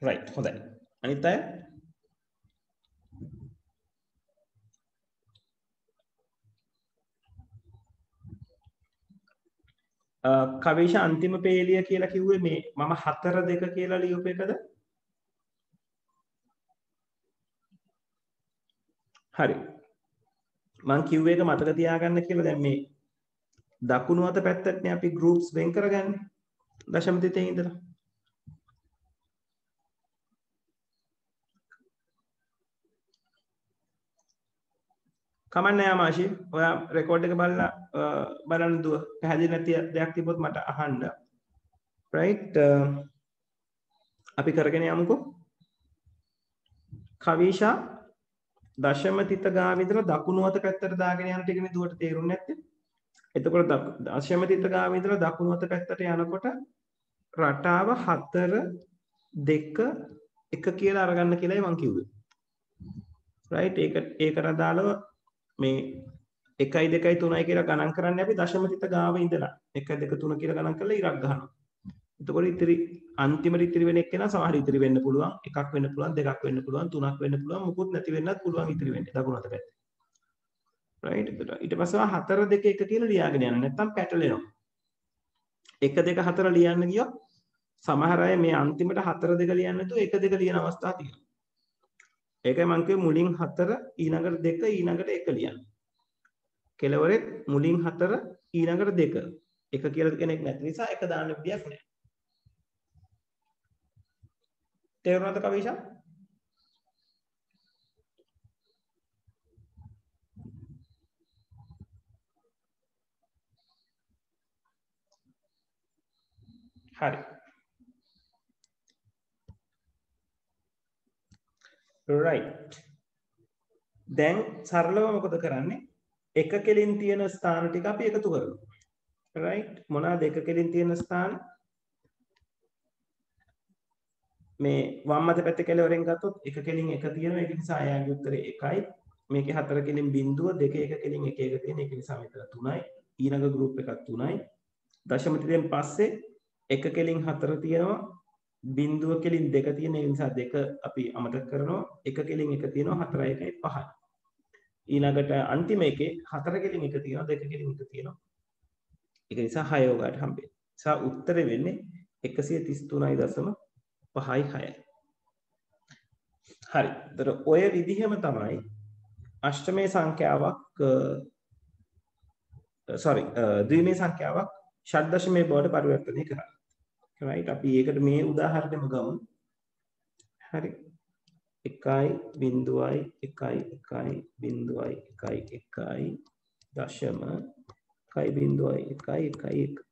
right හොඳයි. අනිත් අය කවේෂ අන්තිම පේලිය කියලා කිව්වේ මේ මම 4 2 කියලා ලියපු එකද? හරි. මං කිව්වේ එක මතක තියාගන්න කියලා. දැන් මේ දකුණු අත පැත්තටනේ අපි groups වෙන් කරගන්නේ. දශම තිතේ ඉඳලා. කමන්නේ ආමාෂි. ඔයා රෙකෝඩ් එක බලලා බලන්න දුව. පැහැදිලි නැති දෙයක් තිබ්බොත් මට අහන්න. right අපි කරගෙන යමුකෝ. කවීෂා දශම තිත ගාව ඉඳලා දකුණු අත පැත්තට දාගෙන යන ටිකනේ දුවට තේරුන්නේ නැත්තේ. එතකොට දශම තිත ගාව ඉඳලා දකුණු අත පැත්තට යනකොට රටාව 4 2 1 කියලා අරගන්න කියලායි මං කිව්වේ. right ඒකට අදාළව මේ 1යි 2යි 3යි කියලා ගණන් කරන්නේ අපි දශම තිත ගාව ඉඳලා 1 2 3 කියලා ගණන් කරලා ඉරක් ගන්නවා. එතකොට ඉතිරි අන්තිමට ඉතිරි වෙන එක්කෙනා සමහර ඉතිරි වෙන්න පුළුවන්, එකක් වෙන්න පුළුවන්, දෙකක් වෙන්න පුළුවන්, තුනක් වෙන්න පුළුවන්, මුකුත් නැති වෙන්නත් පුළුවන් ඉතිරි වෙන්නේ දකුණු අත පැත්තේ. right ඊට පස්සේ 4 2 1 කියලා ලියාගෙන යන්න. නැත්තම් පැටලෙනවා. 1 2 4 ලියන්න ගියොත් සමහර අය මේ අන්තිමට 4 2 ලියන්න නැතුව 1 2 ලියන අවස්ථා තියෙනවා. ඒකයි මම කිව්වේ මුලින් 4 ඊළඟට 2 ඊළඟට 1 ලියන්න. කෙලවරෙත් මුලින් 4 ඊළඟට 2 1 කියලා කෙනෙක් නැති නිසා 1 දාන්න විදියක් නැහැ. තේරුණාද කවීෂා? හරි. right දැන් සරලව මොකද කරන්නේ? එක කෙලින් තියෙන ස්ථාන ටික අපි එකතු කරනවා. right මොනවාද එක කෙලින් තියෙන ස්ථාන? මේ වම් අත පැත්තේ කෙලවරෙන් ගත්තොත් එක කෙලින් එක තියෙනවා. ඒක නිසා එයාගේ උත්තරේ 1යි. මේකේ 4 කෙලින් බිඳුව 2 1 කෙලින් 1 1 තියෙන ඒක නිසා මෙතන 3යි ඊළඟ ගෲප් එකක් 3යි දශම තිරෙන් පස්සේ 1 කෙලින් 4 තියෙනවා බිඳුව කෙලින් 2 තියෙන නිසා 2 අපි අමතක කරනවා 1 කෙලින් 1 තියෙනවා 4 1යි 5යි ඊළඟට අන්තිම එකේ 4 කෙලින් 1 තියෙනවා 2 කෙලින් 1 තියෙනවා ඒක නිසා 6 ඔයාලට හම්බෙන්නේ. සා උත්තරේ වෙන්නේ 133.56යි. හරි. ඒතර ඔය විදිහම තමයි අෂ්ටමේ සංඛ්‍යාවක් ද්විමේ සංඛ්‍යාවක් ෂඩ් දශමයේ බවට පරිවර්තනය කරන්නේ. right අපි ඒකට මේ උදාහරණෙම ගමු. හරි. 1.1.1.1 දශම 1.1.1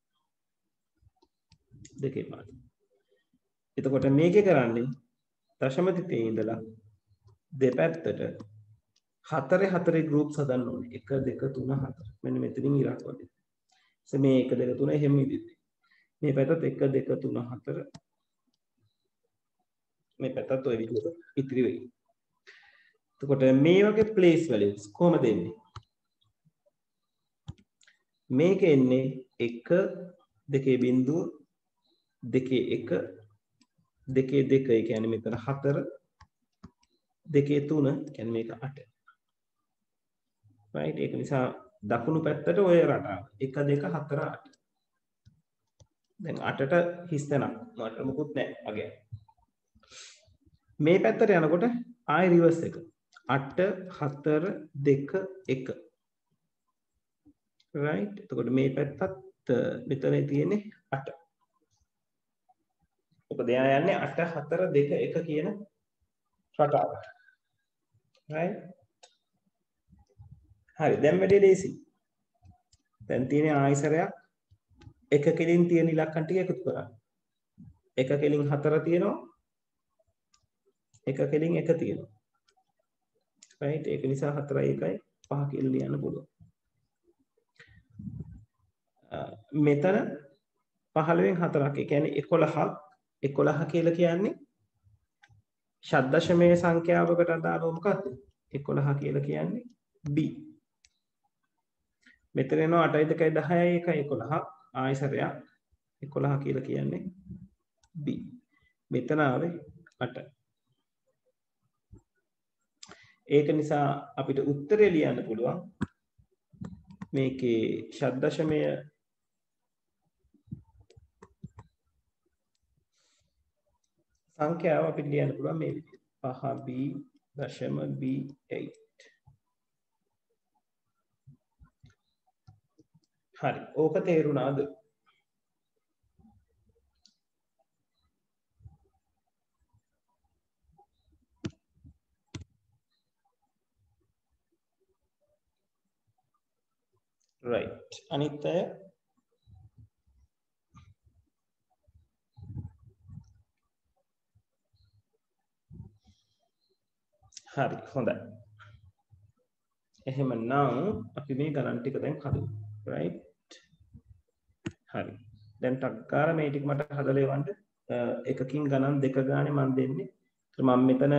දෙකේ පාඩු. එතකොට මේකේ කරන්නේ දශම තිතේ ඉඳලා දෙපැත්තට 4 4 ගෲප්ස් හදන්න ඕනේ. 1 2 3 4. මෙන්න මෙතනින් ඉරක් වගේ. මේ 1 2 3 එහෙම ඉදිරියට. මේ පැත්තත් 1 2 3 4. මේ පැත්තත් ඔය විදිහට ඉතිරි වෙයි. එතකොට මේ වගේ ප්ලේස් වැලියුස් කොහොමද එන්නේ? මේක එන්නේ 1 2 බිංදුව 2 1 2 2 ඒ කියන්නේ මෙතන 4 2 3 කියන්නේ මේක 8 right ඒක නිසා දකුණු පැත්තට ඔය රටාව 1 2 4 8 දැන් 8ට හිස් තැනක් මට මොකුත් නැහැ අගය මේ පැත්තට යනකොට ආයි රිවර්ස් එක 8 4 2 1 right එතකොට මේ පැත්තත් මෙතන තියෙන්නේ 8 මොකද එයා යන්නේ 8 4 2 1 කියන රටාවට right හරි දැන් වැඩේ ලේසි දැන් තියෙන ආයසරයක් එක කෙලින් තියෙන ඉලක්කම් ටික එකතු කරන්න එක කෙලින් 4 තියෙනවා එක කෙලින් 1 තියෙනවා right ඒක නිසා 4යි 1යි 5 කියලා ලියන්න පුළුවන් මෙතන 15න් 4ක් ඒ කියන්නේ 11ක් 11 කියලා කියන්නේ ෂඩ් දශමයේ සංඛ්‍යාවකට අදාළව මොකක්ද 11 කියලා කියන්නේ b මෙතන එනවා 8යි 2යි 10යි 1යි 11 ආයසරයක් 11 කියලා කියන්නේ b මෙතන ආවේ 8 ඒක නිසා අපිට උත්තරේ ලියන්න පුළුවන් මේකේ ෂඩ් දශමය සංඛ්‍යාව අපිට ලියන්න පුළුවන් මේ විදිහට 5b දශම b8 හරි ඕක තේරුණාද right අනිත් අය හරි හොඳයි එහෙමනම් අපි මේ ගණන් ටික දැන් හදමු right හරි දැන් ටක් ගාලා මේ ටික මට හදලා එවන්න එකකින් ගණන් දෙක ගානේ මම දෙන්නේ මම මෙතන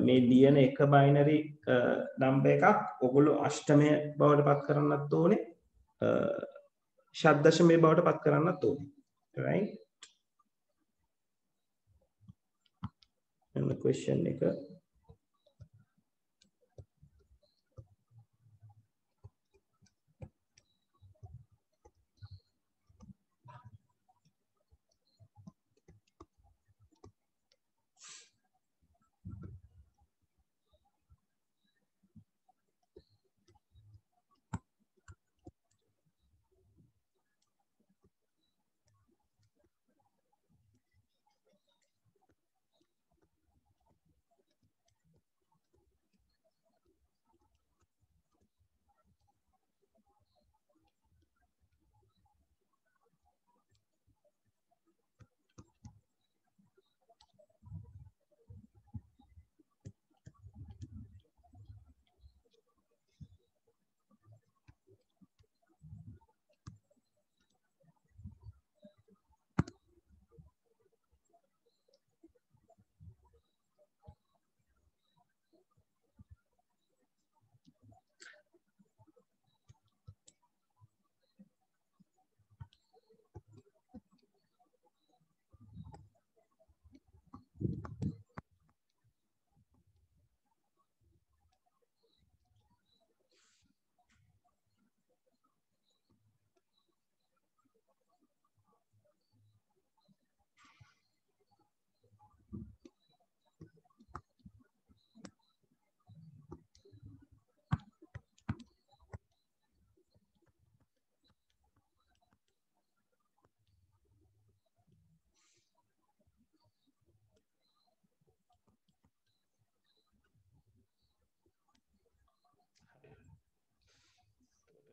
මේ ලියන එක බයිනරි නම්බර් එකක් ඔයගොල්ලෝ අෂ්ටමය බවට පත් කරන්නත් ඕනේ ෂඩ් දශමයේ බවට පත් කරන්නත් ඕනේ right and the question එක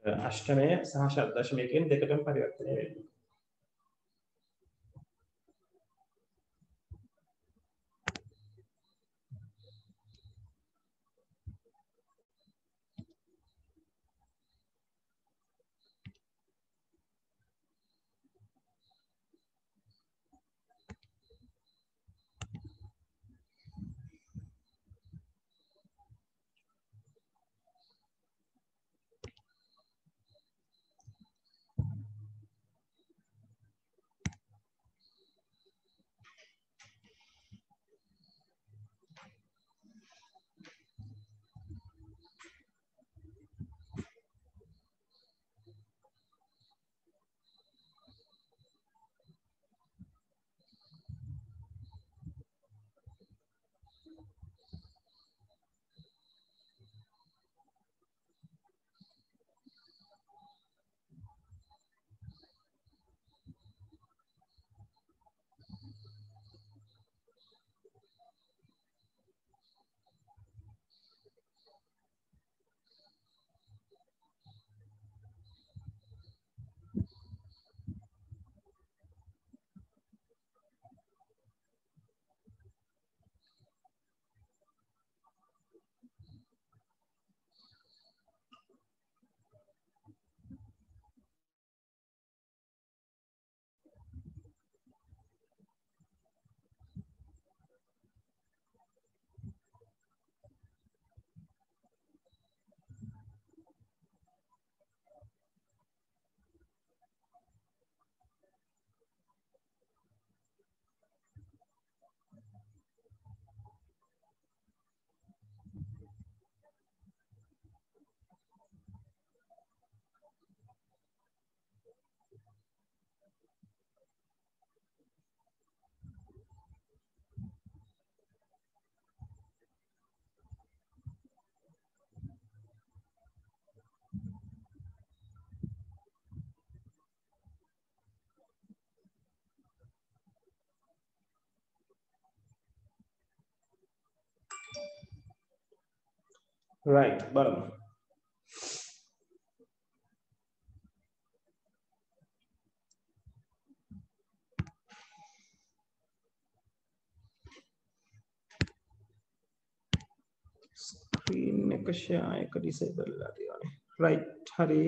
අෂ්ටමය සහ ෂඩ්දශමය කියන දෙකටම පරිවර්තනය වෙනවා. right බලමු. ස්ක්‍රීන් එක ෂෙයා එක ඩිසේබල් වෙලා තියෙනවා. right හරි.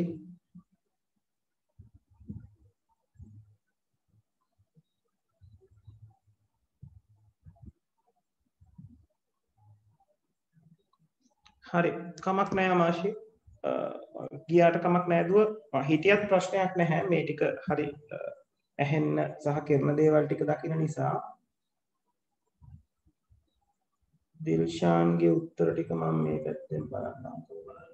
හරි කමක් නැහැ මාෂි. ගියාට කමක් නැහැ දුව. හිටියත් ප්‍රශ්නයක් නැහැ මේ ටික හරි ඇහෙන්න සහ කරන දේවල් ටික දකින නිසා. දිල්ෂාන්ගේ උත්තර ටික මම මේ පැත්තෙන් බලන්නම්කෝ බලන්න.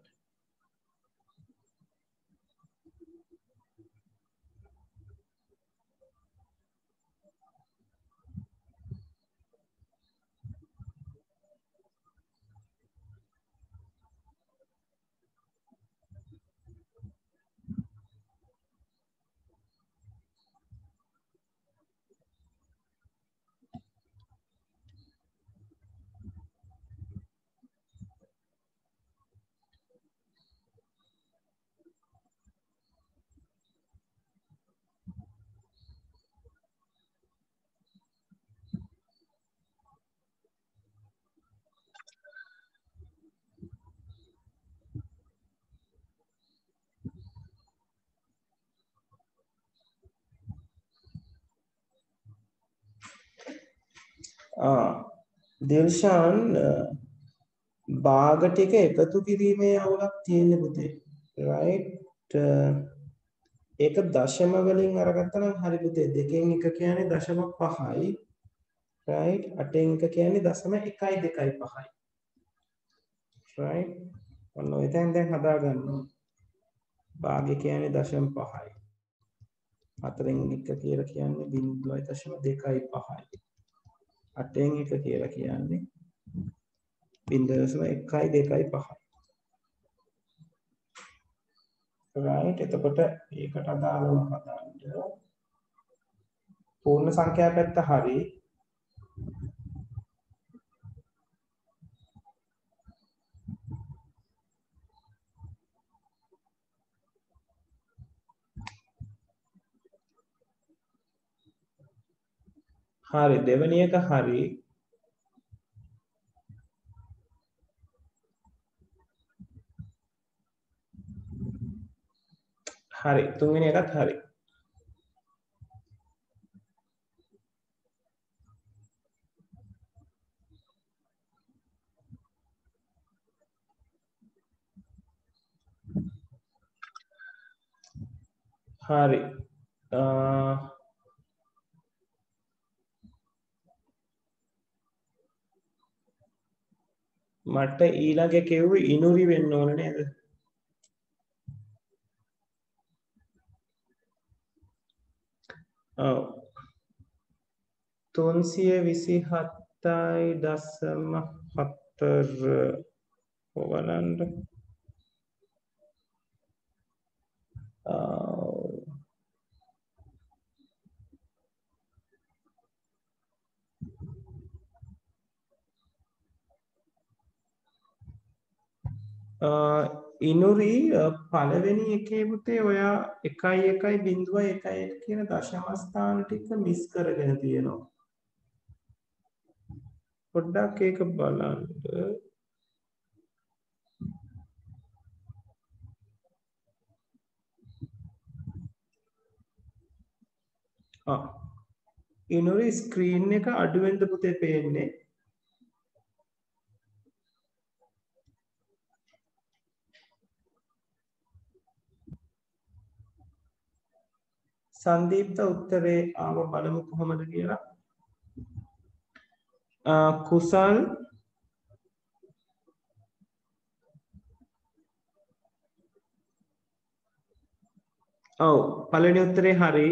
දිල්ෂාන් භාග ටික එකතු කිරීමේ අවුලක් තියෙන පුතේ. right ඒක දශම වලින් අරගත්තා නම් හරි පුතේ. දෙකෙන් එක කියන්නේ 0.5යි. right 8න් එක කියන්නේ 0.125යි. right ඔන්න ඔය දැන් හදා ගන්නවා. භාගය කියන්නේ 0.5යි. 4න් එක කියලා කියන්නේ 0.25යි. 8න් එක කියලා කියන්නේ 0.125යි. right එතකොට ඒකට අදාළව හදන්න පූර්ණ සංඛ්‍යා පැත්ත හරි. හරි දෙවෙනි එක හරි. හරි තුන්වෙනි එකත් හරි. හරි. මට ඊළඟ කෙව්වේ ඉනුරි වෙන්න ඕන නේද? ඔව් 327.4 බලන්න. ඉනුරි පළවෙනි එකේ පුතේ ඔයා 1.1.1 කියන දශම ස්ථාන ටික මිස් කරගෙන තියෙනවා. පොඩ්ඩක් ඒක බලන්න. ඉනුරි ස්ක්‍රීන් එක අඩුවෙන්ද පුතේ පේන්නේ? සංදීප්ත උත්තරේ ආව බලමු කොහොමද කියලා. කුසල් ඔව් පළවෙනි උත්තරේ හරි.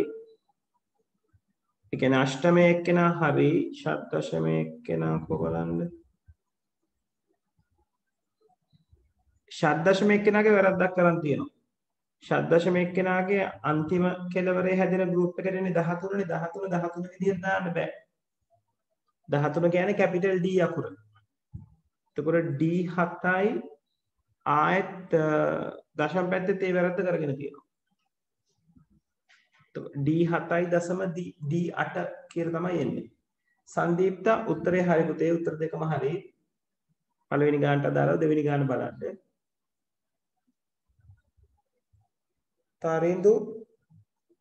ඒ කියන්නේ අෂ්ටමයේ එක්කෙනා හරි, ෂඩ්දශමයේ එක්කෙනා කොහොලන්න. ෂඩ්දශමයේ එක්කෙනාගේ වැරද්දක් කරන් තියෙනවා. ෂඩ්දශමයේ එක්කෙනාගේ අන්තිම කෙලවරේ හැදෙන ගෲප් එකට එන්නේ 13නේ 13 විදිහට දාන්න බෑ. 13 කියන්නේ කැපිටල් D අකුර. එතකොට D7යි ආයත් දශම පැත්තේ ඒ වැරද්ද කරගෙන තියෙනවා. D7යි දශම D8 කියලා තමයි එන්නේ. සංදීප්ත උත්තරේ හරි පුතේ උත්තර දෙකම හරි. පළවෙනි ගානට අදාළව දෙවෙනි ගාන බලන්න. තාරින්දු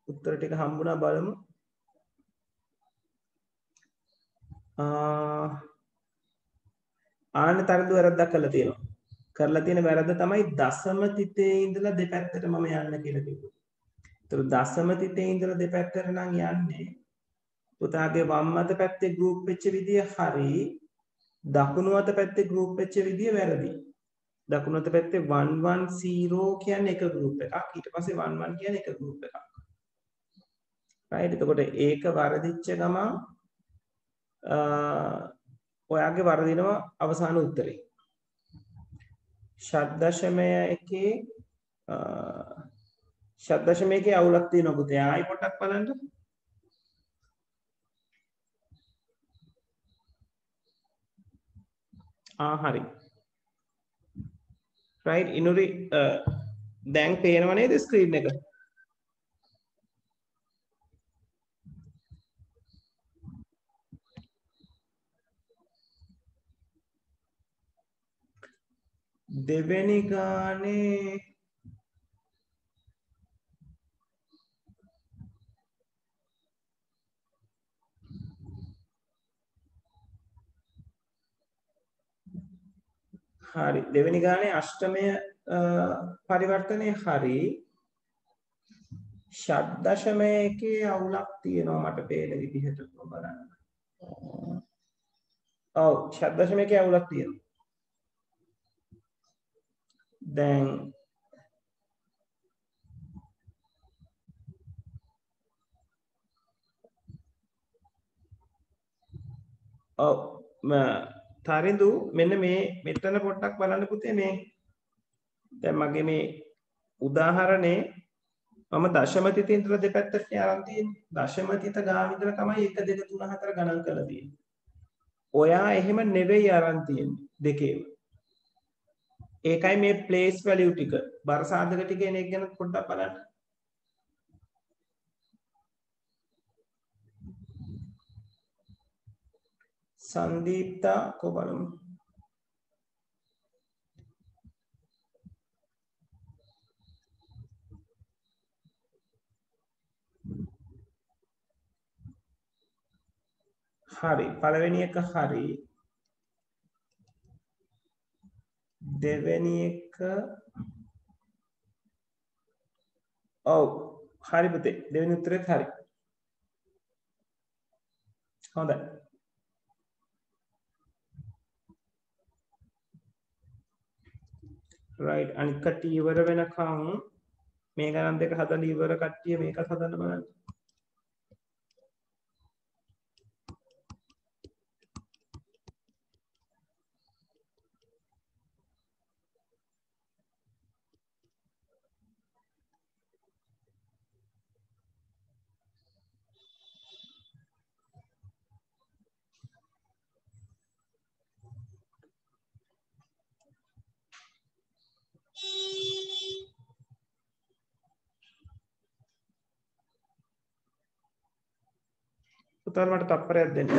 උත්තර ටික හම්බුණා බලමු. ආන්න තාරින්දු වැරද්දක් කරලා තියෙනවා. කරලා තියෙන වැරද්ද තමයි දශම තිතේ ඉඳලා දෙපැත්තට මම යන්න කියලා කිව්වේ. ඒතර දශම තිතේ ඉඳලා දෙපැත්තට නම් යන්නේ පුතාගේ වම් අත පැත්තේ ගෲප් වෙච්ච විදිය හරි දකුණු අත පැත්තේ ගෲප් වෙච්ච විදිය වැරදි. දකුණු අත පැත්තේ 110 කියන්නේ එක ගෲප් එකක්. ඊට පස්සේ 11 කියන්නේ එක ගෲප් එකක්. රයිට්. එතකොට ඒක වරදිච්ච ගමන් ඔයාගේ වරදිනවා අවසාන උත්තරේ. ෂඩ්දශමයේ අවුලක් තියෙනවා පුතේ. ආයි පොඩ්ඩක් බලන්න. හරි. රයිට් ඉනුරි දැන් පේනව නේද ස්ක්‍රීන් එක? දෙවෙනි ගානේ හරි දෙවෙනි ගානේ අෂ්ටමය පරිවර්තනය හරි ෂඩ්දශමයේ අවුලක් තියෙනවා මට පේන විදිහට බලන්න. ඔව් ෂඩ්දශමයේ අවුලක් තියෙනවා. දැන් ඔව් තරිඳු මෙන්න මේ මෙතන පොඩ්ඩක් බලන්න පුතේ මේ දැන් මගේ මේ උදාහරණේ මම දශම තිතේ ඉඳලා දෙපැත්තට අරන් තියෙන්නේ. දශම තිත ගාන ඉඳලා තමයි 1 2 3 4 ගණන් කරලා තියෙන්නේ. ඔයා එහෙම නෙවෙයි අරන් තියෙන්නේ දෙකේම. ඒකයි මේ ප්ලේස් වැලියු ටික බර සාධක ටික එන එක ගැන පොඩ්ඩක් බලන්න. සංදීප්තා කො බලමු. හරි පළවෙනි එක හරි දෙවෙනි එක ඔව් හරි පුතේ දෙවෙනි උත්තරෙත් හරි හොඳයි right අනිත් කට්ටිය ඉවර වෙනකම් මේ ගණන් දෙක හදලා ඉවර කට්ටිය මේකත් හදන්න බලන්න පුතාලා මට තප්පරයක් දෙන්න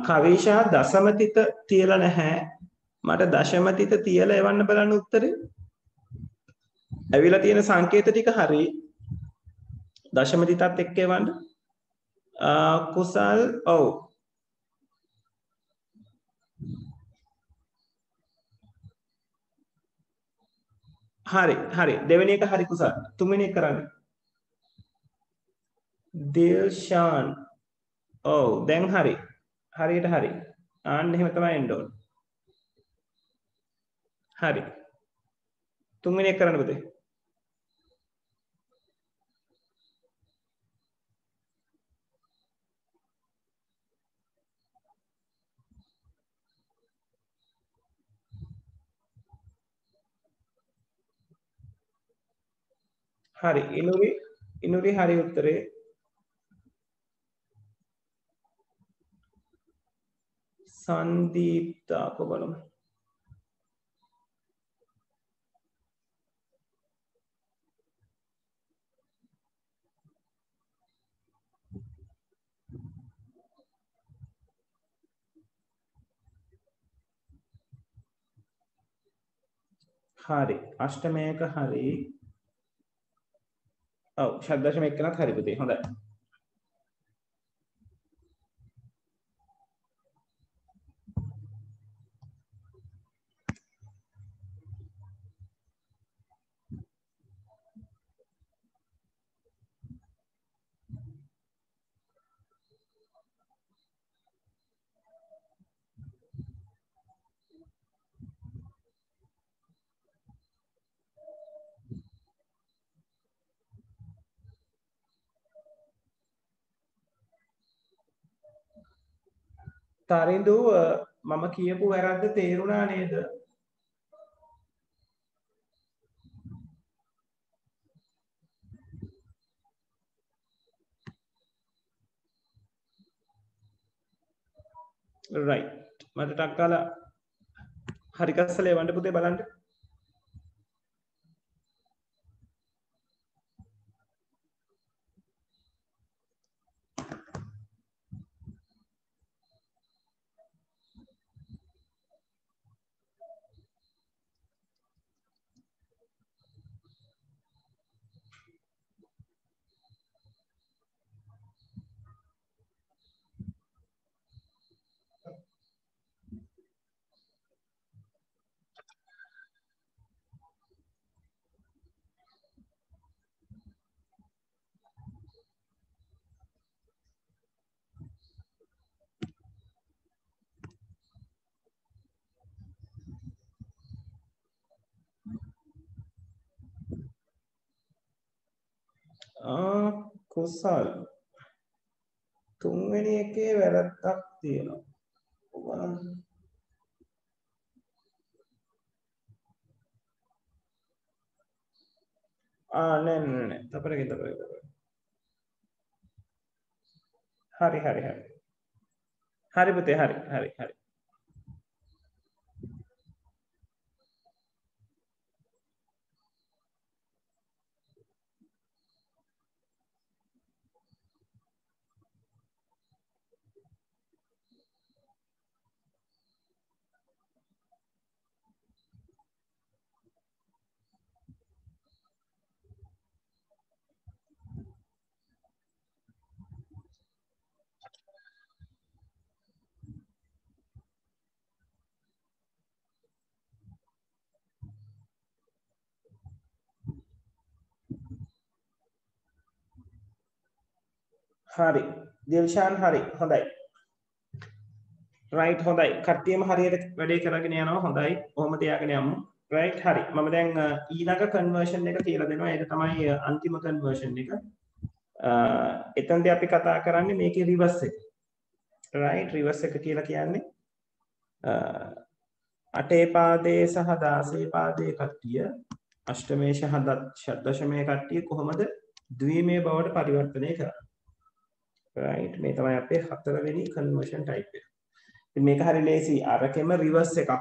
කවිෂා දසමතිත තියලා නැහැ මට දශමතිත තියලා එවන්න බලන්න උත්තරේ ඇවිල්ලා තියෙන සංකේත ටික හරි දශමතිතත් එක්ක එවන්න කුසල් ඔව් හරි දෙවෙනි එක හරි කුසල් තුන්වෙනි එක කරන්න දිල්ෂාන් ඔව් දැන් හරියට හරි ආන්න එහෙම තමයි එන්න ඕන හරි තුන්වෙනි එක කරන්න පුතේ හරි ඉනුරි හරි උත්තරේ සංදීප්තා කො බලමු හරි අෂ්ටමයක හරි ඔව් ශබ්දශම එක්කනත් හරි පුතේ හොඳයි තරිඳු මම කියපු වැරද්ද තේරුණා නේද? right මට ටක් කාලා හරි කස්සලේ වන්න පුතේ බලන්න කුසල් තුන්වෙනි එකේ වැරද්දක් තියෙනවා. නෑ. තපරගේ. හරි. හරි පුතේ හරි. හරි දිල්ෂාන් හරි හොඳයි රයිට් හොඳයි කට්ටියම හරියට වැඩේ කරගෙන යනවා හොඳයි කොහොම තියාගෙන යමු රයිට් හරි මම දැන් ඊළඟ කන්වර්ෂන් එක කියලා දෙනවා ඒක තමයි අන්තිම කන්වර්ෂන් එක එතනදී අපි කතා කරන්නේ මේකේ රිවර්ස් එක රයිට් රිවර්ස් එක කියලා කියන්නේ 8 පාදයේ සහ 16 පාදයේ කට්ටිය අෂ්ටමේ සහ දශමයේ කට්ටිය කොහොමද ද්විමේ බවට පරිවර්තනය කරන්නේ right මේ තමයි අපේ හතරවෙනි කන්වර්ෂන් ටයිප් එක. ඉතින් මේක හරි ලේසි අරකෙම රිවර්ස් එකක්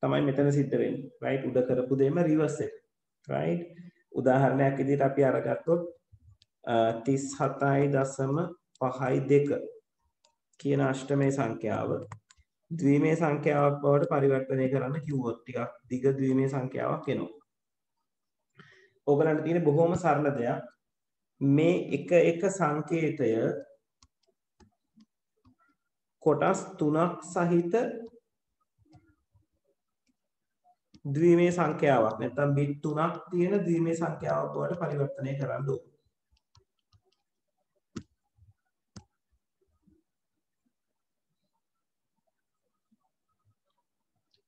තමයි මෙතන සිද්ධ වෙන්නේ. right උඩ කරපු දෙම රිවර්ස් එක. right උදාහරණයක් විදිහට අපි අරගත්තොත් 37.52 කියන අෂ්ටමේ සංඛ්‍යාව ද්විමේ සංඛ්‍යාවක් බවට පරිවර්තනය කරන්න කිව්වොත් ටිකක් දිග ද්විමේ සංඛ්‍යාවක් එනවා. ඕගලන්ට තියෙන බොහොම සරල දෙයක් මේ එක සංකේතය කොටස් 3ක් සහිත ද්විමේ සංඛ්‍යාවක් නැත්නම් බිට් 3ක් තියෙන ද්විමේ සංඛ්‍යාවක් බවට පරිවර්තනය කරන්න ඕන.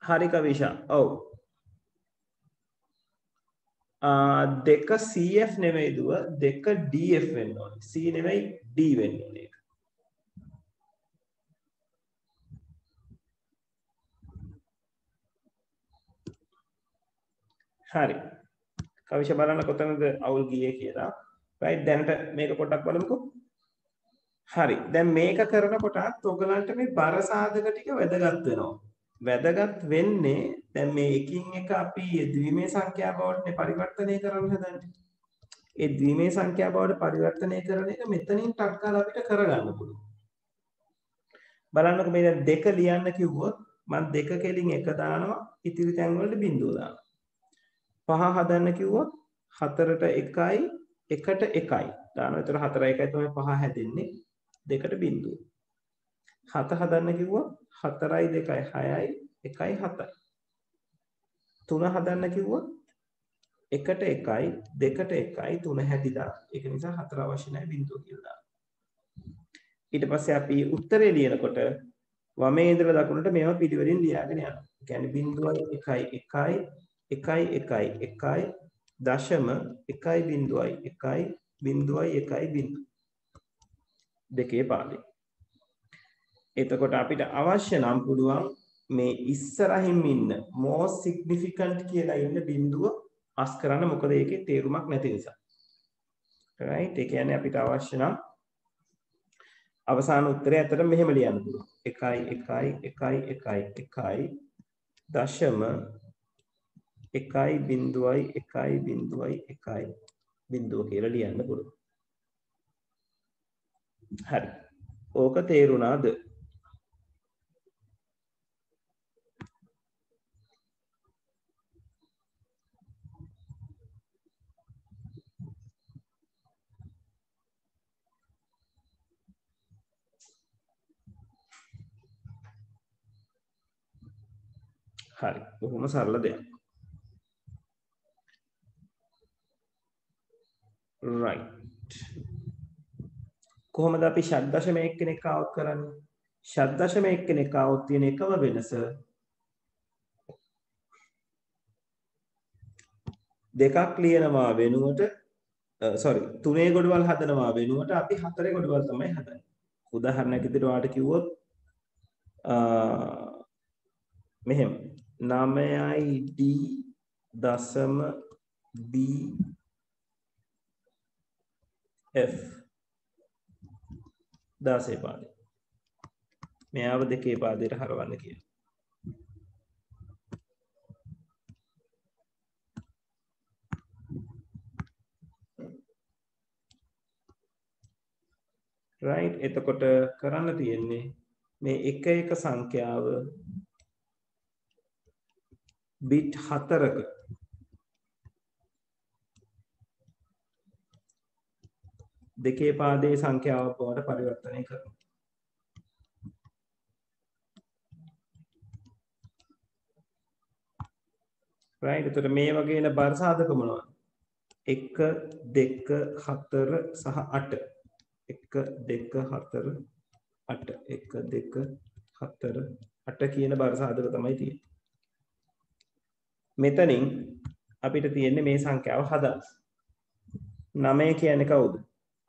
හරි කවිෂා. ඔව්. දෙක CF නෙවෙයි දුව දෙක DF වෙන්න ඕනේ. C නෙවෙයි D වෙන්න ඕනේ. හරි කවිෂ බලන්න කොතනද අවුල් ගියේ කියලා right දැනට මේක පොඩ්ඩක් බලමුකෝ හරි දැන් මේක කරනකොටත් ඔයගලන්ට මේ බර සාධක ටික වැදගත් වැදගත් වෙන්නේ දැන් මේ එකින් එක අපි ද්විමේ සංඛ්‍යා බවට පරිවර්තනය කරන්න හදන්නේ ඒ ද්විමේ සංඛ්‍යා බවට පරිවර්තනය කරන එක මෙතනින් ටක් ගාලා අපිට කරගන්න පුළුවන් බලන්නකෝ මේ දැන් දෙක ලියන්න කිව්වොත් මම දෙක කෙලින් එක දානවා ඉතිරි තැන් වලට බිංදුව දානවා 5 හදන්න කිව්වොත් 4ට 1යි 1ට 1යි දානවා. ඒතර 4 1යි තමයි 5 හැදෙන්නේ. 2ට බිංදුව. 7 හදන්න කිව්වොත් 4යි 2යි 6යි 1යි 7යි. 3 හදන්න කිව්වොත් 1ට 1යි 2ට 1යි 3 හැදිලා. ඒක නිසා 4 අවශ්‍ය නැහැ බිංදුව කියලා දානවා. ඊට පස්සේ අපි උත්තරේ ලියනකොට වමේ ඉඳලා දකුණට මේවා පිළිවෙලින් ලියාගෙන යනවා. ඒ කියන්නේ බිංදුවයි 1යි 1යි 1 දශම 1.1 දෙකේ පාදේ. එතකොට අපිට අවශ්‍ය නම් පුළුවන් මේ ඉස්සරහින් ඉන්න most significant කියලා ඉන්න බිඳුව අස් කරන්න මොකද ඒකේ තේරුමක් නැති නිසා. right ඒ කියන්නේ අපිට අවශ්‍ය නම් අවසාන උත්තරය ඇත්තට මෙහෙම ලියන්න පුළුවන්. 1 දශම 1.1 බිඳුව කියලා ලියන්න පුළුවන්. හරි. ඕක තේරුණාද? හරි. බොහොම සරල දෙයක්. right කොහොමද අපි ෂඩ්දශම එක්කෙනෙක් આવුත් කරන්නේ ෂඩ්දශම එක්කෙනෙක් આવුත් තියෙන එකම වෙනස දෙකක් ලියනවා වෙනුවට සෝරි 3 ගොඩවල් හදනවා වෙනුවට අපි 4 ගොඩවල් තමයි හදන්නේ. උදාහරණයක් විදිහට ඔයාලට කිව්වොත් මෙහෙම 9යි d දශම b f 16 පාදේ. මෙයාව දෙකේ පාදයට හරවන්න කියලා. right එතකොට කරන්න තියෙන්නේ මේ එක එක සංඛ්‍යාව bit 4ක දෙකේ පාදයේ සංඛ්‍යාවක් බවට පරිවර්තනය කරනවා. right එතකොට මේ වගේ න බර සාධක මොනවද? 1 2 4 සහ 8 1 2 4 8 1 2 4 8 කියන බර සාධක තමයි තියෙන්නේ. මෙතනින් අපිට තියෙන්නේ මේ සංඛ්‍යාව හදන්න. 9 කියන්නේ කවුද?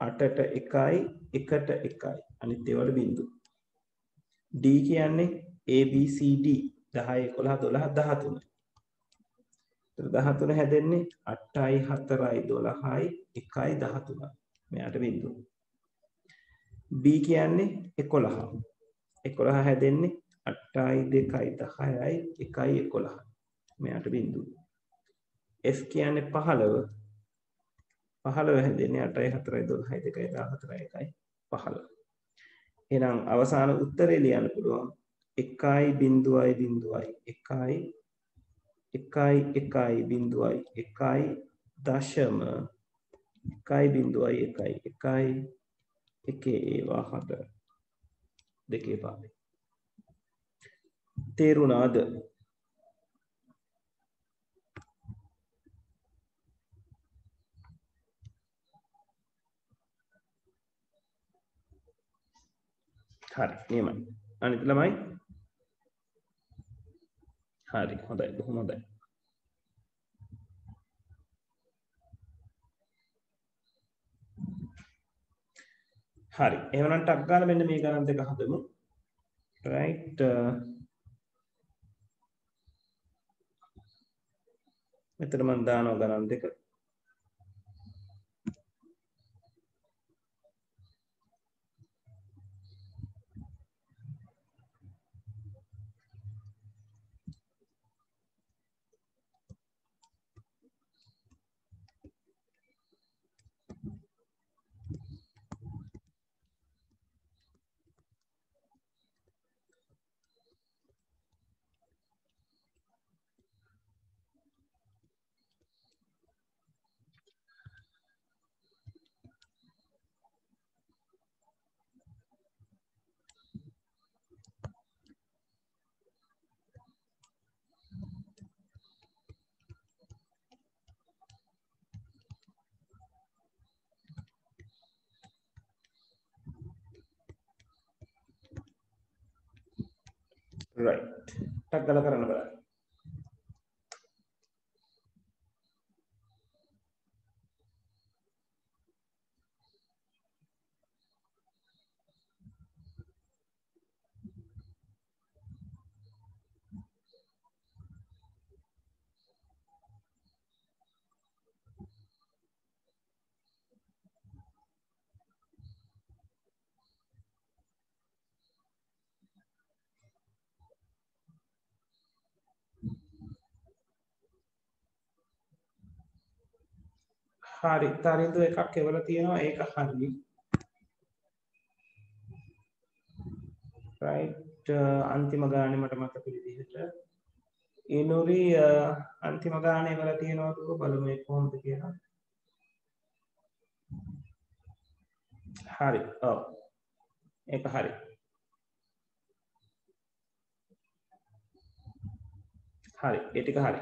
8ට 1යි 1ට 1යි අනිත් ඒවාට බිංදුව. D කියන්නේ ABCD 10 11 12 13. 13 හැදෙන්නේ 8යි 4යි 12යි 1යි 13යි. මෙයාට බිංදුව. B කියන්නේ 11. 11 හැදෙන්නේ 8යි 2යි 10යි 1යි 11. මෙයාට බිංදුව. F කියන්නේ 15. 15 හැදෙන්නේ 8යි 4යි 12යි 2යි 14යි 1යි 15. එහෙනම් අවසාන උත්තරේ ලියන්න පුළුවන් 1යි බිංදුවයි බිංදුවයි 1යි 1යි 1යි බිංදුවයි 1යි දශම 1යි බිංදුවයි 1යි 1යි එකේ ඒවා 4 දෙකේ පාදේ. තේරුණාද? හරි නියමයි. අනිත් ළමයි හරි හොඳයි බොහොම හොඳයි. හරි එහෙනම් ටක් ගාලා මෙන්න මේ ගණන් දෙක හදමු. right මෙතන මම දානවා ගණන් දෙක. right ටක් ගාලා කරන්න බලන්න. හරි තරිඳු එකක් එවලා තියෙනවා ඒක හරි. right අන්තිම ගානේ මට මතක විදිහට ඉනුරි අන්තිම ගානේ එවලා තියෙනවා දුක බලමු ඒක කොහොමද කියලා. හරි ඔව් ඒක හරි. හරි ඒ ටික හරි.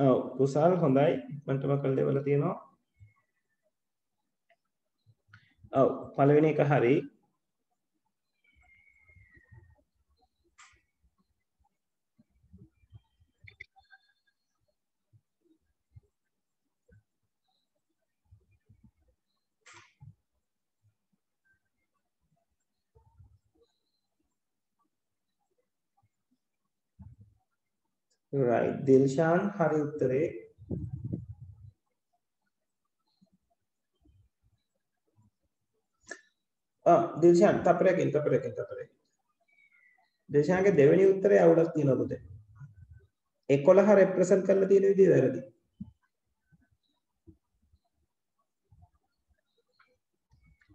ඔව් කුසල් හොඳයි මන්ටම කල්ලේවල තියෙනවා. ඔව් පළවෙනි එක හරි. right දිල්ෂාන් හරි උත්තරේ. දිල්ෂාන් තපරකින්. දිල්ෂාන්ගේ දෙවෙනි උත්තරේ අවුලක් තියෙනවා පුතේ. 11 රෙප්‍රසන්ට් කරලා තියෙන විදිය වැරදි.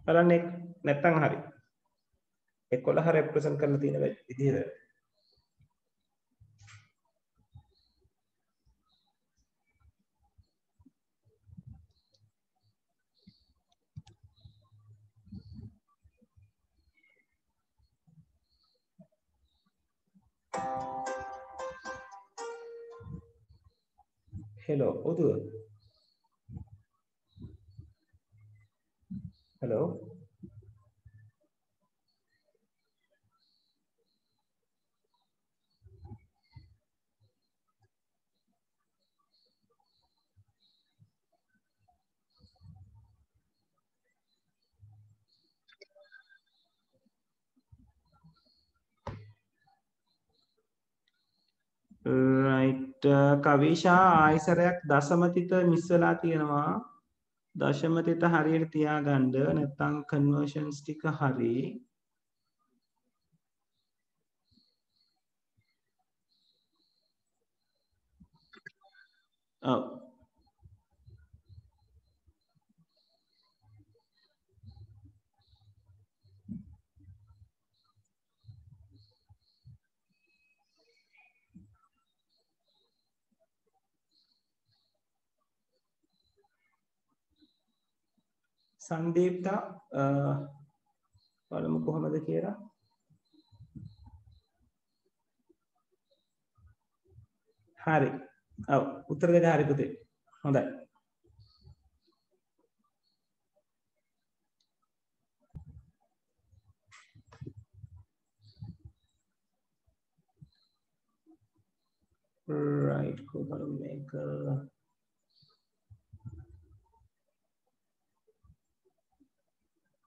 බලන්න නැත්තම් හරි. 11 රෙප්‍රසන්ට් කරලා තියෙන විදිය වැරදි. hello උදුව hello right Kavisha ආයිසරයක් දශමතිත miss වෙලා තියෙනවා. දශමතිත හරියට තියාගන්න නැත්නම් කන්වර්ෂන්ස් ටික හරි. ඔව් සංදීප්ට බලමු කොහොමද කියලා. හරි. ඔව් උත්තර දෙක හරි පුතේ. හොඳයි. right කොහොමද මේක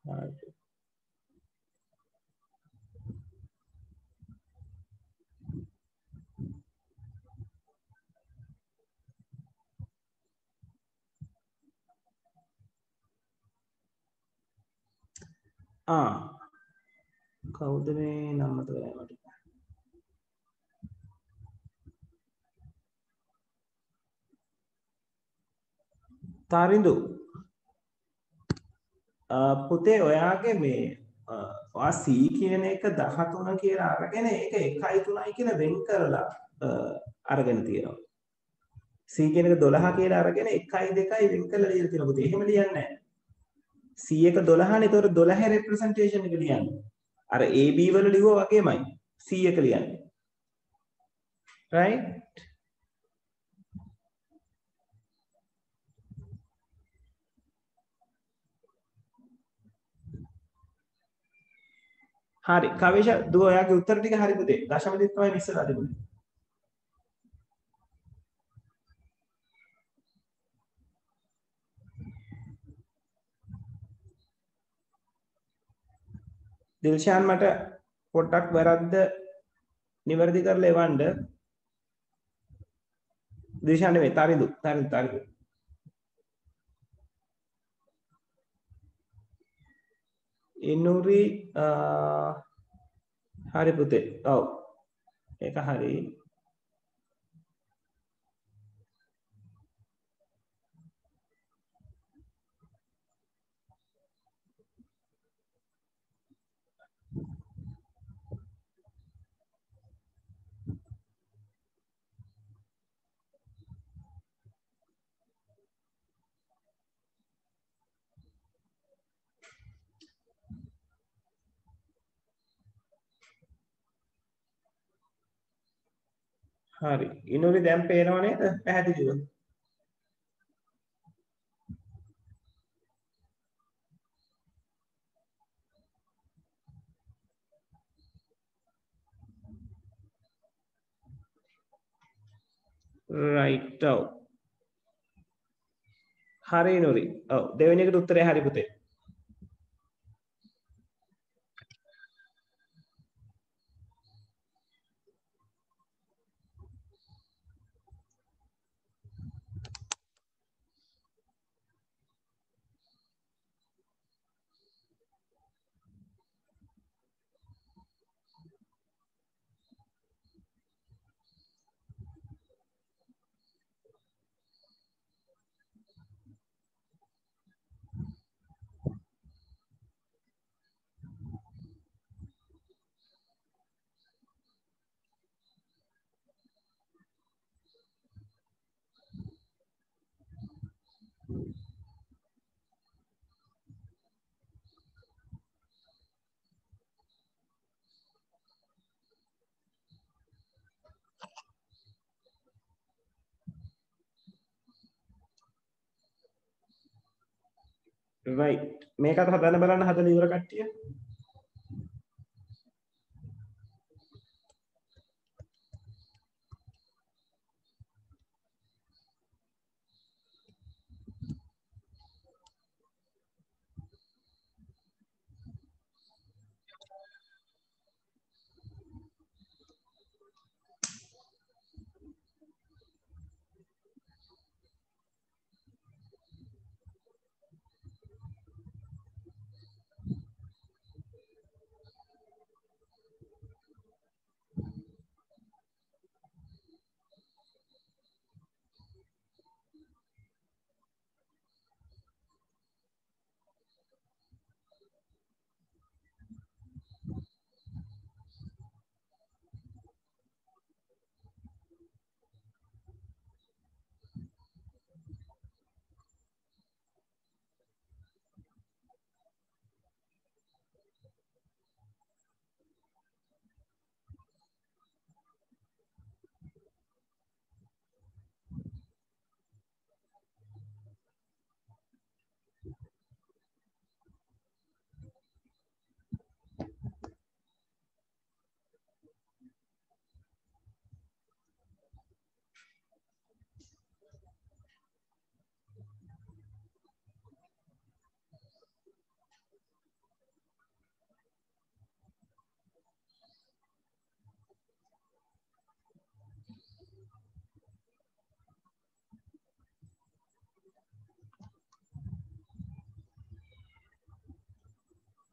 හරි. කවුද මේ නම මතක නැහැ මට. තාරින්දු පුතේ ඔයාගේ මේ ඔයා C කියන එක 13 කියලා අරගෙන ඒක 1යි 3යි කියලා වෙන් කරලා අරගෙන තියෙනවා. C කියන එක 12 කියලා අරගෙන 1යි 2යි වෙන් කරලා ලියලා තියෙනවා පුතේ. එහෙම ලියන්නේ නැහැ. C එක 12නේ. ඒතකොට 12 representation එක ලියන්නේ. අර AB වල ලිව්වා වගේමයි C එක ලියන්නේ. right? හරි. කවේෂ දුව ඔයාගේ උත්තර ටික හරි පුතේ. දශම දෙක තමයි ඉස්සරහට තිබුණේ. දිල්ෂාන් මට පොඩ්ඩක් වැරද්ද නිවැරදි කරලා එවන්න. දිල්ෂාන් නෙමෙයි තරිඳු. ඉනුරි හරි පුතේ. ඔව්. ඒක හරි. හරි ඉනුරි දැන් පේනව නේද පැහැදිලිව right ඔව් හරි ඉනුරි ඔව් දෙවෙනි එකට උත්තරේ හරි පුතේ right මේකත් හදන්න බලන්න හදලා ඉවර කට්ටිය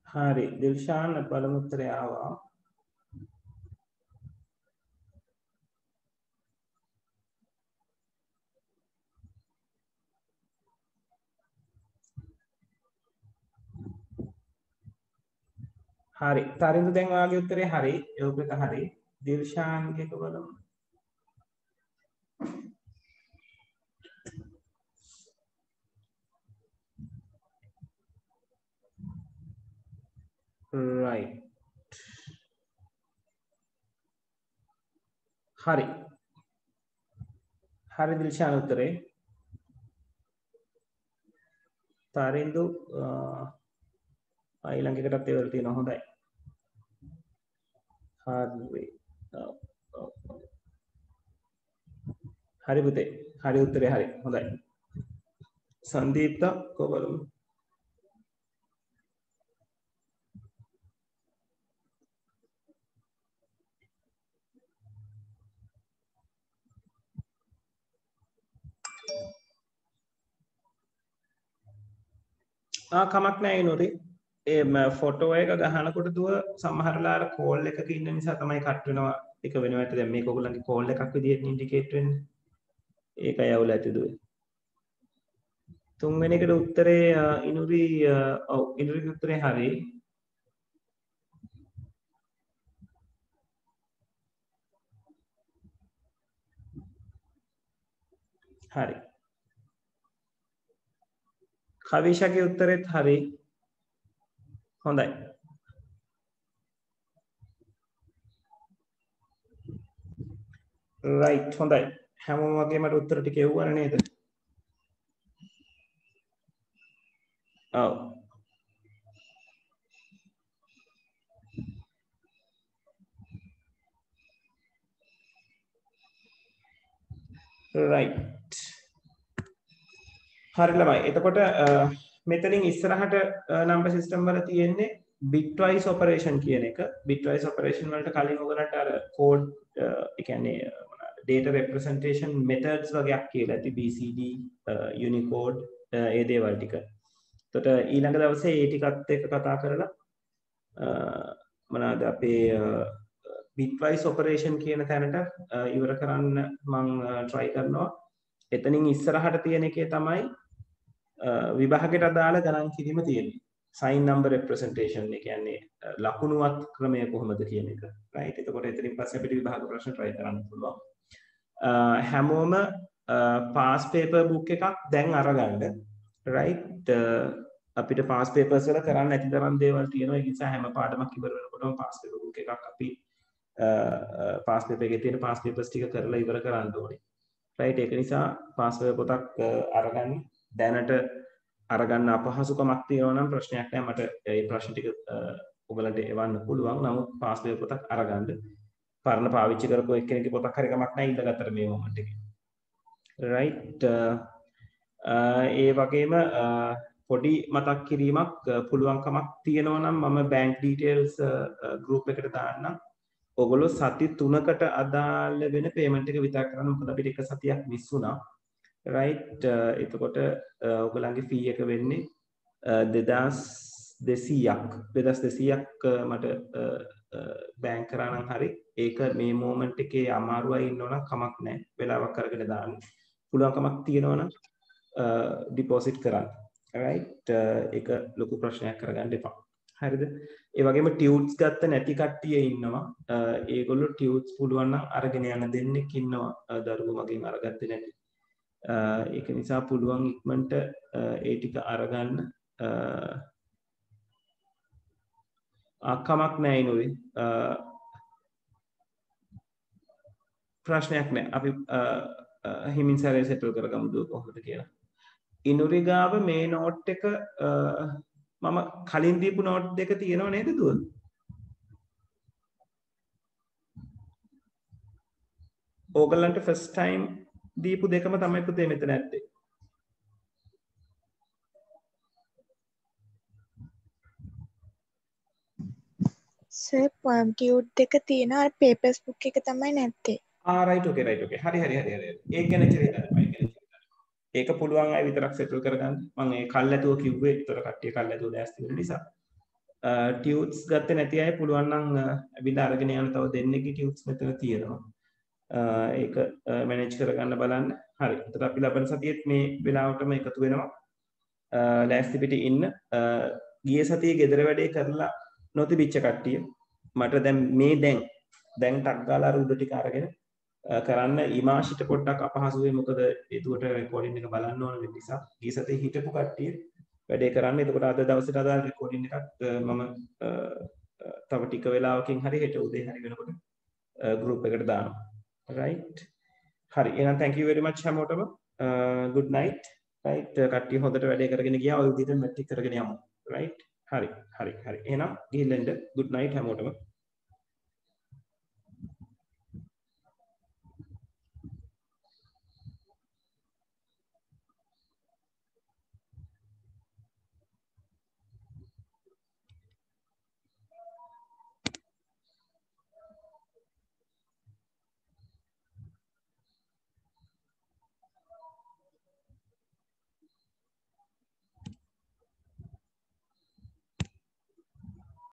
හරි දිල්ෂාන් පළමු උත්තරේ ආවා හරි තරිඳු දැන් ඔයාගේ උත්තරේ හරි ඒක එක හරි දිල්ෂාන්ගේ එක බලමු right හරි හරි දිල්ෂාන් උත්තරේ තරිඳු ඊළඟ එකටත් ඒවල තියෙනවා හොඳයි හරි හරි පුතේ හරි උත්තරේ හරි හොඳයි සංදීප්තා කොබලමු කමක් නැහැ ඉනුරි ඒ ෆොටෝ එක ගහනකොට දුව සමහරලාර කෝල් එකක ඉන්න නිසා තමයි කට් වෙනවා එක වෙනවා ඇත්ත දැන් මේක ඔයගොල්ලන්ගේ කෝල් එකක් විදිහට ඉන්ඩිකේට් වෙන්නේ ඒකයි අවුල ඇති දුවේ තුන්වෙනි එකට උත්තරේ ඉනුරි ඔව් ඉනුරිගේ උත්තරේ හරි හරි කවිෂාගේ උත්තරෙත් හරි හොඳයි right හොඳයි හැමෝම වගේ මට උත්තර ටික එවුවා නේද ඔව් right හරි ළමයි එතකොට මෙතනින් ඉස්සරහට නම්බර් සිස්ටම් වල තියෙන්නේ bitwise operation කියන එක bitwise operation වලට කලින් ඔයගලන්ට අර code ඒ කියන්නේ data representation methods වගේක් කියලා ඇති BCD Unicode ඒ දේවල් ටික. එතකොට ඊළඟ දවසේ ඒ ටිකත් එක්ක කතා කරලා මොනවාද අපේ bitwise operation කියන තැනට ඉවර කරන්න මම try කරනවා. එතනින් ඉස්සරහට තියෙන එකේ තමයි විභාගයට අදාළ ගණන් කිරීම තියෙන්නේ. sign number representation එක කියන්නේ ලකුණුවත් ක්‍රමය කොහොමද කියන එක. right. එතකොට එතනින් පස්සේ අපිට විභාග ප්‍රශ්න try කරන්න පුළුවන්. හැමෝම past paper book එකක් දැන් අරගන්න. right. අපිට past papers වල කරන්න ඇති තරම් දේවල් තියෙනවා. ඒ නිසා හැම පාඩමක් ඉවර වෙනකොටම past paper book එකක් අපි past paper එකේ තියෙන past papers ටික කරලා ඉවර කරන්න ඕනේ. right. ඒක නිසා past paper පොතක් අරගන්න. දැනට අරගන්න අපහසුකමක් තියෙනවා නම් ප්‍රශ්නයක් නැහැ මට ඒ ප්‍රශ්න ටික ඔයගලන්ට එවන්න පුළුවන් නමුත් පාස් පේපර් පොතක් අරගන්න පරණ පාවිච්චි කරපු එක්කෙනෙක්ගේ පොතක් හරි කමක් නැහැ ඉඳගත්තට මේ මොමන්ට් එකේ right ඒ වගේම පොඩි මතක් කිරීමක් පුළුවන්කමක් තියෙනවා නම් මම bank details group එකට දාන්නම් ඔයගොල්ලෝ සති 3කට අදාළ වෙන payment එක විතර කරන්න මොකද අපිට එක සතියක් මිස් වුණා right එතකොට ඔයගලගේ fee එක වෙන්නේ 2200ක් මට බැංක් කරා නම් හරි ඒක මේ මොමන්ට් එකේ අමාරුවයි ඉන්නවනම් කමක් නැහැ වෙලාවක් අරගෙන දාන්න පුළුවන් කමක් තියෙනවා නම් ඩිපොසිට් කරන්න right ඒක ලොකු ප්‍රශ්නයක් කරගන්න එපා හරිද ඒ වගේම ටියුට්ස් ගත්ත නැති කට්ටිය ඉන්නවා ඒගොල්ලෝ ටියුට්ස් පුළුවන් නම් අරගෙන යන දෙන්නෙක් ඉන්නවා දරුවෝ මගෙන් අරගත්තේ නැති ඒක නිසා පුළුවන් ඉක්මනට ඒ ටික අරගන්න කමක් නැහැ ඉනුවේ ප්‍රශ්නයක් නැහැ අපි හිමින් සැරේ සෙටල් කරගමු දුව කොහොමද කියලා ඉනුරි ගාව මේ නෝට් එක මම කලින් දීපු නෝට් දෙක තියෙනව නේද දුව ඕගලන්ට ෆස්ට් ටයිම් දීපු දෙකම තමයි පුතේ මෙතන ඇත්තේ. සර් ටියුට් දෙක තියෙනවා පේපර්ස් බුක් එක තමයි නැත්තේ. right okay right okay. හරි. ඒක ගැන හිතන්න. ඒක පුළුවන් අය විතරක් සෙටල් කරගන්න. මම ඒ කල්ැතුව කිව්වේ ඒතර කට්ටිය කල්ැතුව දැස්ති වෙන නිසා. ටියුට්ස් ගත්තේ නැති අය පුළුවන් නම් ඇවිල්ලා අරගෙන යන්න තව දෙන්නෙක්ගේ ටියුට්ස් මෙතන තියෙනවා. ඒක මැනේජ් කරගන්න බලන්න. හරි. එතකොට අපි ලබන සතියේත් මේ වෙලාවටම එකතු වෙනවා. ලෑස්ති පිටි ඉන්න. ගිය සතියේ ගෙදර වැඩේ කරලා නොතිබිච්ච කට්ටිය මට දැන් ටක් ගාලා අර උඩ ටික අරගෙන කරන්න ඉමාෂිට පොඩ්ඩක් අපහසු වෙයි මොකද ඒකට රෙකෝඩින් එක බලන්න ඕන වෙන නිසා ගිය සතියේ හිටපු කට්ටිය වැඩේ කරන්න. එතකොට අද දවසට අදාළ රෙකෝඩින් එකත් මම තව ටික වෙලාවකින් හරි හෙට උදේ හරි වෙනකොට ගෲප් එකට දානවා. right හරි එහෙනම් thank you very much හැමෝටම good night right කට්ටිය හොඳට වැඩේ කරගෙන ගියා ඔය විදිහට මැට්‍රික් කරගෙන යමු right හරි එහෙනම් ගිහින් එන්න good night හැමෝටම